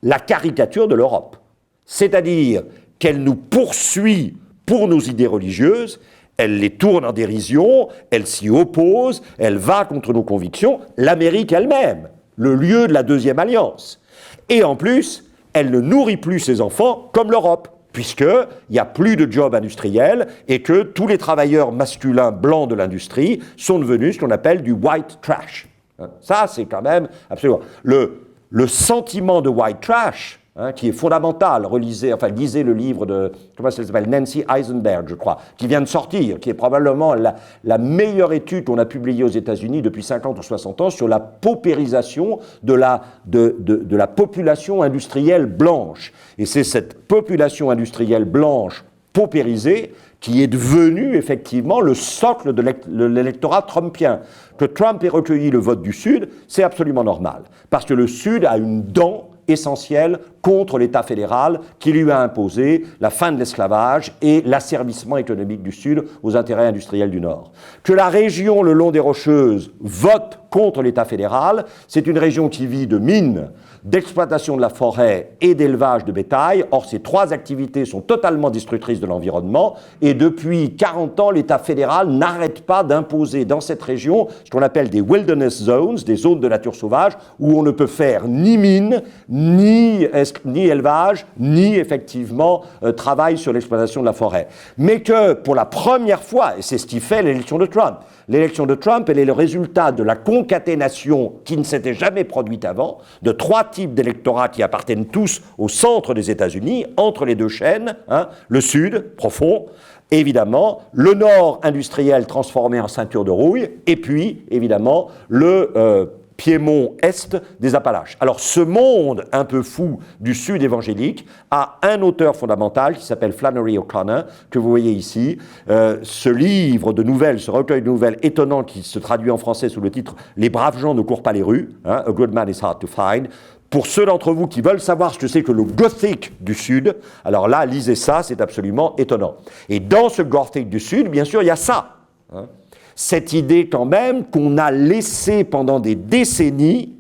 la caricature de l'Europe. C'est-à-dire qu'elle nous poursuit pour nos idées religieuses, elle les tourne en dérision, elle s'y oppose, elle va contre nos convictions, l'Amérique elle-même, le lieu de la deuxième alliance. Et en plus, elle ne nourrit plus ses enfants comme l'Europe, puisqu'il n'y a plus de job industriel et que tous les travailleurs masculins blancs de l'industrie sont devenus ce qu'on appelle du white trash. Ça, c'est quand même absolument... Le sentiment de white trash, hein, qui est fondamental, lisez le livre de, comment ça s'appelle, Nancy Eisenberg, je crois, qui vient de sortir, qui est probablement la meilleure étude qu'on a publiée aux États-Unis depuis 50 ou 60 ans sur la paupérisation de la population industrielle blanche. Et c'est cette population industrielle blanche paupérisée qui est devenue effectivement le socle de l'électorat trumpien. Que Trump ait recueilli le vote du Sud, c'est absolument normal, parce que le Sud a une dent essentielle contre l'État fédéral qui lui a imposé la fin de l'esclavage et l'asservissement économique du Sud aux intérêts industriels du Nord. Que la région le long des Rocheuses vote contre l'État fédéral, c'est une région qui vit de mines, d'exploitation de la forêt et d'élevage de bétail. Or, ces trois activités sont totalement destructrices de l'environnement et depuis 40 ans, l'État fédéral n'arrête pas d'imposer dans cette région ce qu'on appelle des wilderness zones, des zones de nature sauvage, où on ne peut faire ni mine, ni élevage, ni effectivement travail sur l'exploitation de la forêt. Mais que pour la première fois, et c'est ce qui fait l'élection de Trump, elle est le résultat de la concaténation qui ne s'était jamais produite avant, de trois types d'électorats qui appartiennent tous au centre des États-Unis, entre les deux chaînes, hein, le Sud, profond, évidemment, le Nord industriel transformé en ceinture de rouille, et puis, évidemment, le Piémont Est des Appalaches. Alors, ce monde un peu fou du Sud évangélique a un auteur fondamental qui s'appelle Flannery O'Connor, que vous voyez ici. Ce livre de nouvelles, ce recueil de nouvelles étonnant qui se traduit en français sous le titre « Les braves gens ne courent pas les rues hein, »,« A good man is hard to find ». Pour ceux d'entre vous qui veulent savoir ce que c'est que le Gothic du Sud, alors là, lisez ça, c'est absolument étonnant. Et dans ce Gothic du Sud, bien sûr, il y a ça. Hein. Cette idée quand même qu'on a laissé pendant des décennies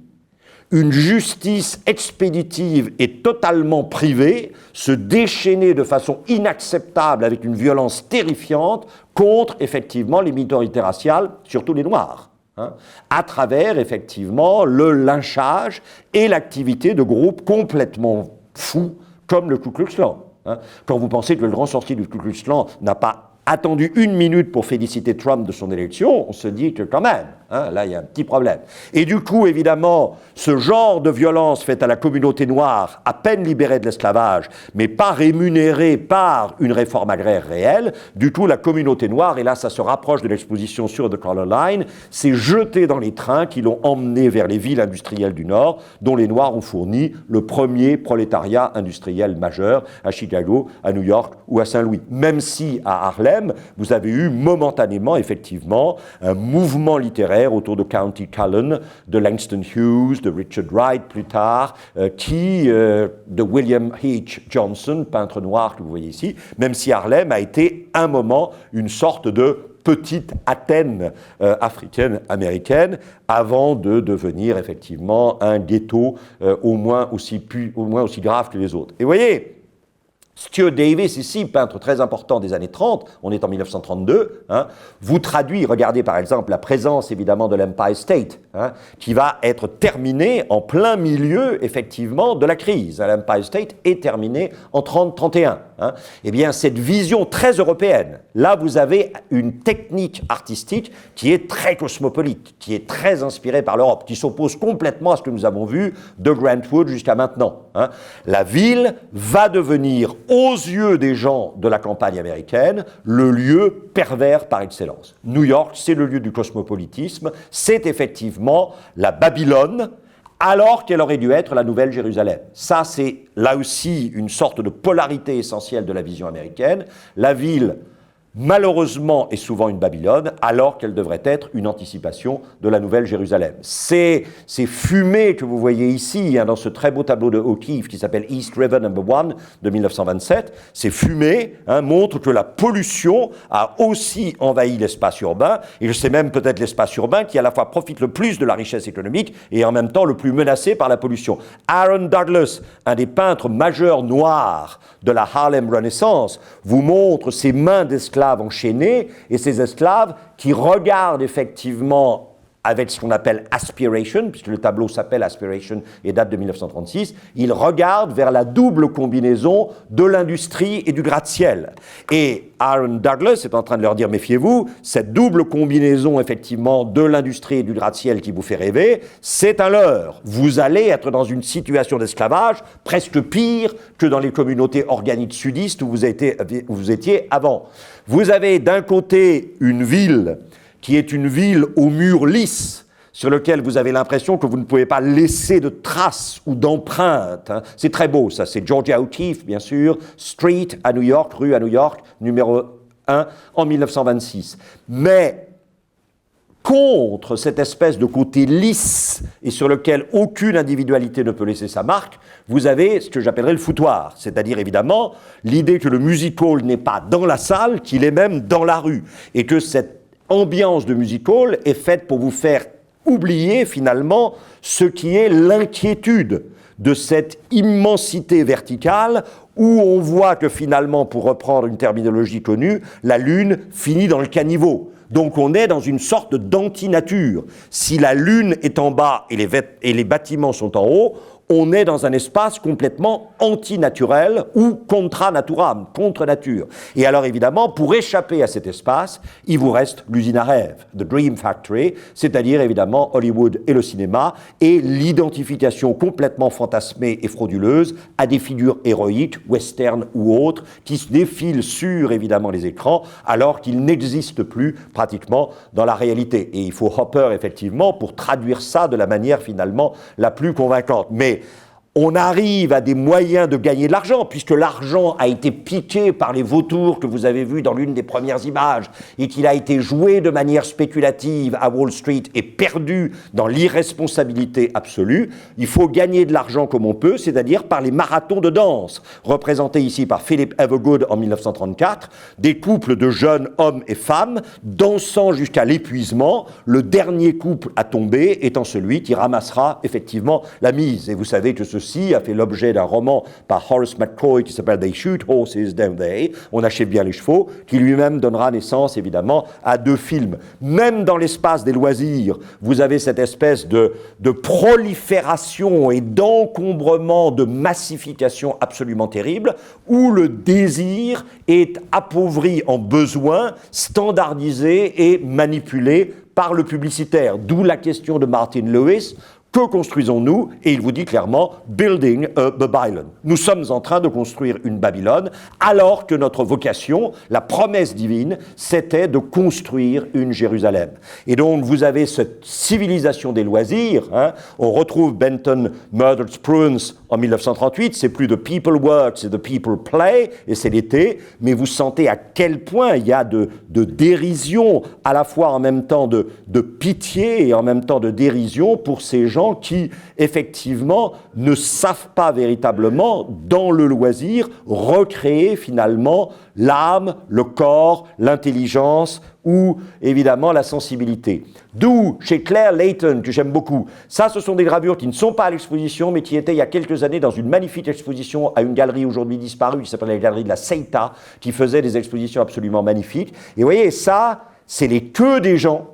une justice expéditive et totalement privée se déchaîner de façon inacceptable avec une violence terrifiante contre effectivement les minorités raciales, surtout les Noirs. Hein, à travers, effectivement, le lynchage et l'activité de groupes complètement fous, comme le Ku Klux Klan. Hein. Quand vous pensez que le grand sorcier du Ku Klux Klan n'a pas attendu une minute pour féliciter Trump de son élection, on se dit que quand même, hein, là il y a un petit problème. Et du coup, évidemment, ce genre de violence faite à la communauté noire, à peine libérée de l'esclavage, mais pas rémunérée par une réforme agraire réelle, du coup la communauté noire, et là ça se rapproche de l'exposition sur The Color Line, s'est jetée dans les trains qui l'ont emmené vers les villes industrielles du Nord, dont les Noirs ont fourni le premier prolétariat industriel majeur, à Chicago, à New York ou à Saint-Louis. Même si à Harlem, vous avez eu momentanément, effectivement, un mouvement littéraire autour de County Cullen, de Langston Hughes, de Richard Wright plus tard, de William H. Johnson, peintre noir que vous voyez ici, même si Harlem a été un moment une sorte de petite Athènes africaine-américaine, avant de devenir effectivement un ghetto au moins aussi grave que les autres. Et vous voyez, Stuart Davis, ici, peintre très important des années 30, on est en 1932, hein, vous traduit, regardez par exemple la présence évidemment de l'Empire State, hein, qui va être terminée en plein milieu, effectivement, de la crise. L'Empire State est terminé en 30-31. Hein. Eh bien, cette vision très européenne, là vous avez une technique artistique qui est très cosmopolite, qui est très inspirée par l'Europe, qui s'oppose complètement à ce que nous avons vu de Grant Wood jusqu'à maintenant. hein. La ville va devenir, aux yeux des gens de la campagne américaine, le lieu pervers par excellence. New York, c'est le lieu du cosmopolitisme, c'est effectivement la Babylone, alors qu'elle aurait dû être la Nouvelle Jérusalem. Ça, c'est là aussi une sorte de polarité essentielle de la vision américaine. La ville, malheureusement, est souvent une Babylone, alors qu'elle devrait être une anticipation de la Nouvelle Jérusalem. Ces fumées que vous voyez ici, hein, dans ce très beau tableau de O'Keeffe qui s'appelle East River No. 1 de 1927, ces fumées montrent que la pollution a aussi envahi l'espace urbain, et c'est même peut-être l'espace urbain qui à la fois profite le plus de la richesse économique et en même temps le plus menacé par la pollution. Aaron Douglas, un des peintres majeurs noirs de la Harlem Renaissance, vous montre ses mains d'esclaves enchaînés et ces esclaves qui regardent effectivement avec ce qu'on appelle aspiration, puisque le tableau s'appelle Aspiration et date de 1936, ils regardent vers la double combinaison de l'industrie et du gratte-ciel. Et Aaron Douglas est en train de leur dire, méfiez-vous, cette double combinaison effectivement de l'industrie et du gratte-ciel qui vous fait rêver, c'est un leurre. Vous allez être dans une situation d'esclavage presque pire que dans les communautés organiques sudistes où vous étiez avant. Vous avez d'un côté une ville qui est une ville aux murs lisses, sur lequel vous avez l'impression que vous ne pouvez pas laisser de traces ou d'empreintes. Hein. C'est très beau, ça. C'est Georgia O'Keeffe, bien sûr, Street à New York, rue à New York, numéro 1, en 1926. Mais contre cette espèce de côté lisse et sur lequel aucune individualité ne peut laisser sa marque, vous avez ce que j'appellerais le foutoir, c'est-à-dire évidemment l'idée que le music hall n'est pas dans la salle, qu'il est même dans la rue, et que cette ambiance de music hall est faite pour vous faire oublier finalement ce qui est l'inquiétude de cette immensité verticale où on voit que finalement, pour reprendre une terminologie connue, la Lune finit dans le caniveau. Donc on est dans une sorte d'antinature. Si la Lune est en bas et les bâtiments sont en haut, on est dans un espace complètement antinaturel ou contra naturam, contre nature. Et alors évidemment, pour échapper à cet espace, il vous reste l'usine à rêve, the Dream Factory, c'est-à-dire évidemment Hollywood et le cinéma, et l'identification complètement fantasmée et frauduleuse à des figures héroïques, western ou autres, qui se défilent sur évidemment les écrans, alors qu'ils n'existent plus pratiquement dans la réalité. Et il faut Hopper effectivement pour traduire ça de la manière finalement la plus convaincante. Mais on arrive à des moyens de gagner de l'argent, puisque l'argent a été piqué par les vautours que vous avez vus dans l'une des premières images, et qu'il a été joué de manière spéculative à Wall Street et perdu dans l'irresponsabilité absolue. Il faut gagner de l'argent comme on peut, c'est-à-dire par les marathons de danse, représentés ici par Philip Evergood en 1934, des couples de jeunes hommes et femmes dansant jusqu'à l'épuisement, le dernier couple à tomber étant celui qui ramassera effectivement la mise. Et vous savez que ceci a fait l'objet d'un roman par Horace McCoy qui s'appelle They Shoot Horses, Don't They? On achète bien les chevaux, qui lui-même donnera naissance évidemment à 2 films. Même dans l'espace des loisirs, vous avez cette espèce de prolifération et d'encombrement, de massification absolument terrible, où le désir est appauvri en besoin, standardisé et manipulé par le publicitaire. D'où la question de Martin Lewis. Que construisons-nous? Et il vous dit clairement « Building a Babylon ». Nous sommes en train de construire une Babylone, alors que notre vocation, la promesse divine, c'était de construire une Jérusalem. Et donc, vous avez cette civilisation des loisirs. Hein. On retrouve Benton Murdered Prunes en 1938. C'est plus de people work, c'est de people play, et c'est l'été. Mais vous sentez à quel point il y a de dérision, à la fois en même temps de pitié et en même temps de dérision pour ces gens qui, effectivement, ne savent pas véritablement, dans le loisir, recréer finalement l'âme, le corps, l'intelligence ou, évidemment, la sensibilité. D'où, chez Claire Layton, que j'aime beaucoup, ça, ce sont des gravures qui ne sont pas à l'exposition, mais qui étaient, il y a quelques années, dans une magnifique exposition à une galerie aujourd'hui disparue, qui s'appelle la galerie de la Seita, qui faisait des expositions absolument magnifiques. Et vous voyez, ça, c'est les queues des gens,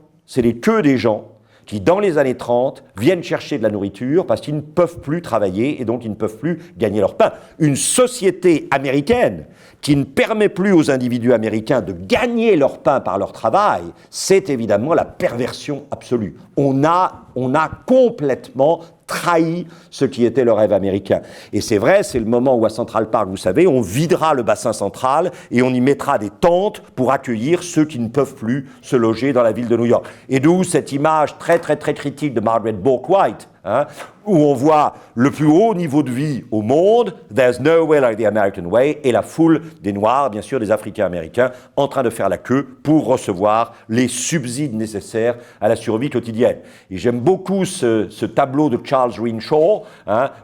qui, dans les années 30, viennent chercher de la nourriture parce qu'ils ne peuvent plus travailler et donc ils ne peuvent plus gagner leur pain. Une société américaine qui ne permet plus aux individus américains de gagner leur pain par leur travail, c'est évidemment la perversion absolue. On a complètement trahi ce qui était le rêve américain. Et c'est vrai, c'est le moment où à Central Park, vous savez, on videra le bassin central et on y mettra des tentes pour accueillir ceux qui ne peuvent plus se loger dans la ville de New York. Et d'où cette image très très très critique de Margaret Bourke-White, où on voit le plus haut niveau de vie au monde, there's no way like the American way, et la foule des Noirs, bien sûr des Africains-Américains, en train de faire la queue pour recevoir les subsides nécessaires à la survie quotidienne. Et j'aime beaucoup ce tableau de Charles Renshaw,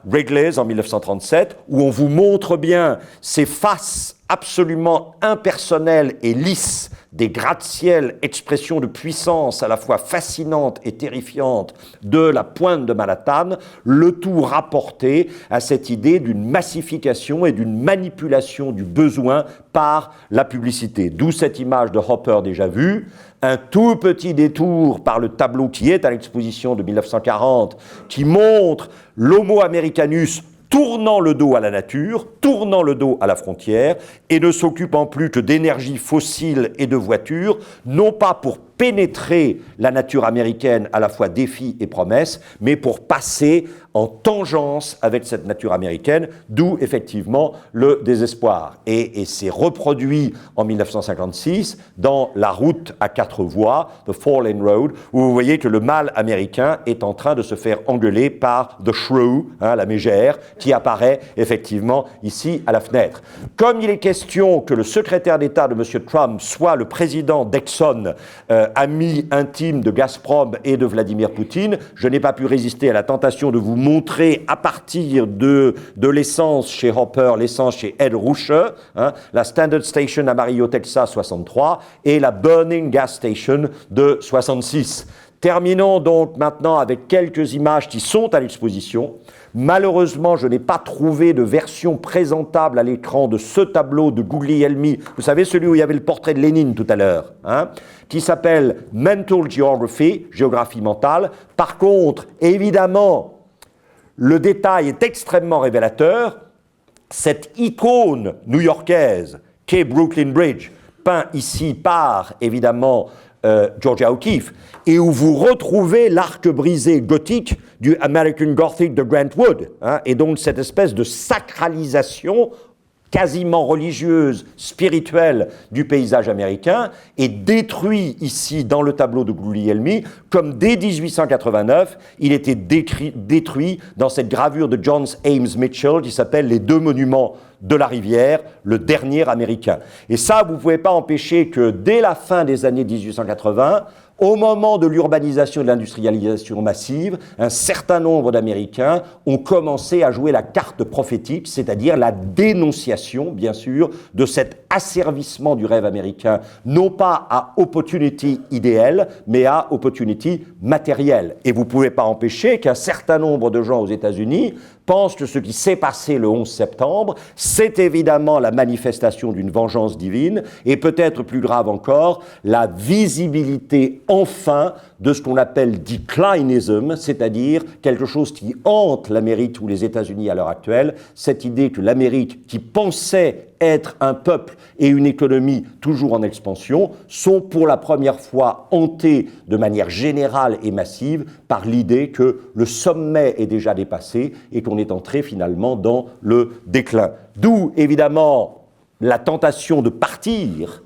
Wrigley's en 1937, où on vous montre bien ces faces absolument impersonnelles et lisses des gratte-ciel, expressions de puissance à la fois fascinante et terrifiante de la pointe de Manhattan, le tout rapporté à cette idée d'une massification et d'une manipulation du besoin par la publicité. D'où cette image de Hopper déjà vue, un tout petit détour par le tableau qui est à l'exposition de 1940, qui montre l'Homo americanus tournant le dos à la nature, tournant le dos à la frontière, et ne s'occupant plus que d'énergie fossile et de voitures, non pas pour pénétrer la nature américaine à la fois défi et promesse, mais pour passer en tangence avec cette nature américaine, d'où effectivement le désespoir. Et c'est reproduit en 1956 dans La route à 4 voies, The Four Lane Road, où vous voyez que le mâle américain est en train de se faire engueuler par The Shrew, la mégère, qui apparaît effectivement ici à la fenêtre. Comme il est question que le secrétaire d'État de M. Trump soit le président d'Exxon, ami intime de Gazprom et de Vladimir Poutine, je n'ai pas pu résister à la tentation de vous montrer à partir de l'essence chez Hopper, l'essence chez Ed Ruscher, la Standard Station Amarillo, Texas 63 et la Burning Gas Station de 66. Terminons donc maintenant avec quelques images qui sont à l'exposition. Malheureusement, je n'ai pas trouvé de version présentable à l'écran de ce tableau de Guglielmi, vous savez, celui où il y avait le portrait de Lénine tout à l'heure, qui s'appelle Mental Geography, géographie mentale. Par contre, évidemment, le détail est extrêmement révélateur. Cette icône new-yorkaise qu'est Brooklyn Bridge, peint ici par, évidemment, Georgia O'Keeffe, et où vous retrouvez l'arc brisé gothique du American Gothic de Grant Wood, et donc cette espèce de sacralisation quasiment religieuse, spirituelle du paysage américain, est détruit ici dans le tableau de Guglielmi, comme dès 1889, il était détruit dans cette gravure de John Ames Mitchell qui s'appelle « Les deux monuments de la rivière, le dernier américain ». Et ça, vous ne pouvez pas empêcher que dès la fin des années 1880, au moment de l'urbanisation et de l'industrialisation massive, un certain nombre d'Américains ont commencé à jouer la carte prophétique, c'est-à-dire la dénonciation, bien sûr, de cet asservissement du rêve américain, non pas à opportunity idéal, mais à opportunity matérielle. Et vous ne pouvez pas empêcher qu'un certain nombre de gens aux États-Unis pensent que ce qui s'est passé le 11 septembre, c'est évidemment la manifestation d'une vengeance divine, et peut-être plus grave encore, la visibilité enfin de ce qu'on appelle declinism, c'est-à-dire quelque chose qui hante l'Amérique ou les États-Unis à l'heure actuelle, cette idée que l'Amérique, qui pensait être un peuple et une économie toujours en expansion, sont pour la première fois hantés de manière générale et massive par l'idée que le sommet est déjà dépassé et qu'on est entré finalement dans le déclin. D'où évidemment la tentation de partir,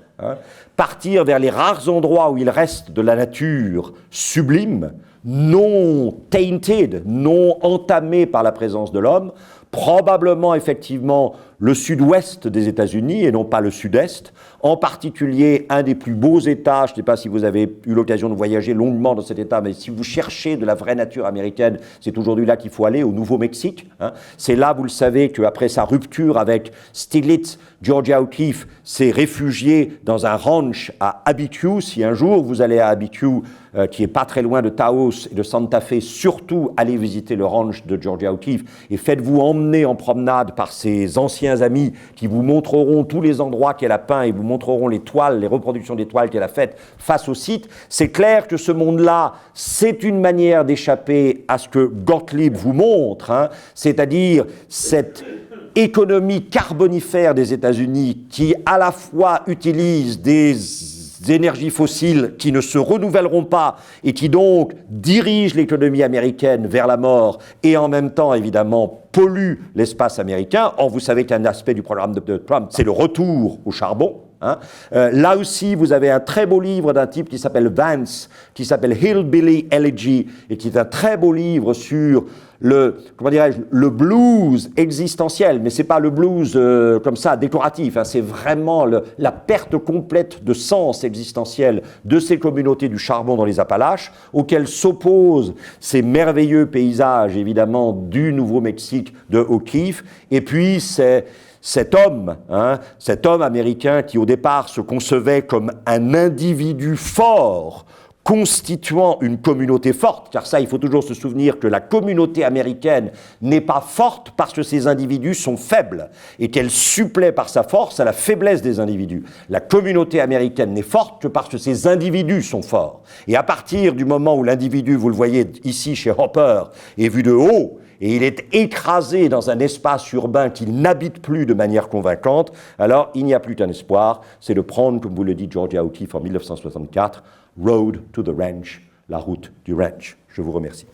partir vers les rares endroits où il reste de la nature sublime, non tainted, non entamée par la présence de l'homme, probablement effectivement le sud-ouest des États-Unis et non pas le sud-est, en particulier un des plus beaux États, je ne sais pas si vous avez eu l'occasion de voyager longuement dans cet État, mais si vous cherchez de la vraie nature américaine, c'est aujourd'hui là qu'il faut aller, au Nouveau-Mexique. C'est là, vous le savez, qu'après sa rupture avec Stiglitz, Georgia O'Keeffe s'est réfugiée dans un ranch à Abiquiu. Si un jour vous allez à Abiquiu, qui est pas très loin de Taos et de Santa Fe, surtout allez visiter le ranch de Georgia O'Keeffe et faites-vous emmener en promenade par ses anciens amis qui vous montreront tous les endroits qu'elle a peints et vous montreront les toiles, les reproductions des toiles qu'elle a faites face au site. C'est clair que ce monde-là, c'est une manière d'échapper à ce que Gottlieb vous montre, c'est-à-dire cette économie carbonifère des États-Unis qui à la fois utilise des énergies fossiles qui ne se renouvelleront pas et qui donc dirigent l'économie américaine vers la mort et en même temps, évidemment, polluent l'espace américain. Or, vous savez qu'un aspect du programme de Trump, c'est le retour au charbon. Hein. Là aussi, vous avez un très beau livre d'un type qui s'appelle Vance, qui s'appelle Hillbilly Elegy, et qui est un très beau livre sur le blues existentiel, mais c'est pas le blues comme ça, décoratif, hein, c'est vraiment la perte complète de sens existentiel de ces communautés du charbon dans les Appalaches, auxquelles s'opposent ces merveilleux paysages, évidemment, du Nouveau-Mexique de O'Keeffe, et puis cet homme américain qui au départ se concevait comme un individu fort, constituant une communauté forte, car ça, il faut toujours se souvenir que la communauté américaine n'est pas forte parce que ses individus sont faibles et qu'elle supplée par sa force à la faiblesse des individus. La communauté américaine n'est forte que parce que ses individus sont forts. Et à partir du moment où l'individu, vous le voyez ici chez Hopper, est vu de haut, et il est écrasé dans un espace urbain qu'il n'habite plus de manière convaincante, alors il n'y a plus qu'un espoir, c'est de prendre, comme vous le dit Georgia O'Keeffe en 1964, Road to the Ranch, la route du ranch. Je vous remercie.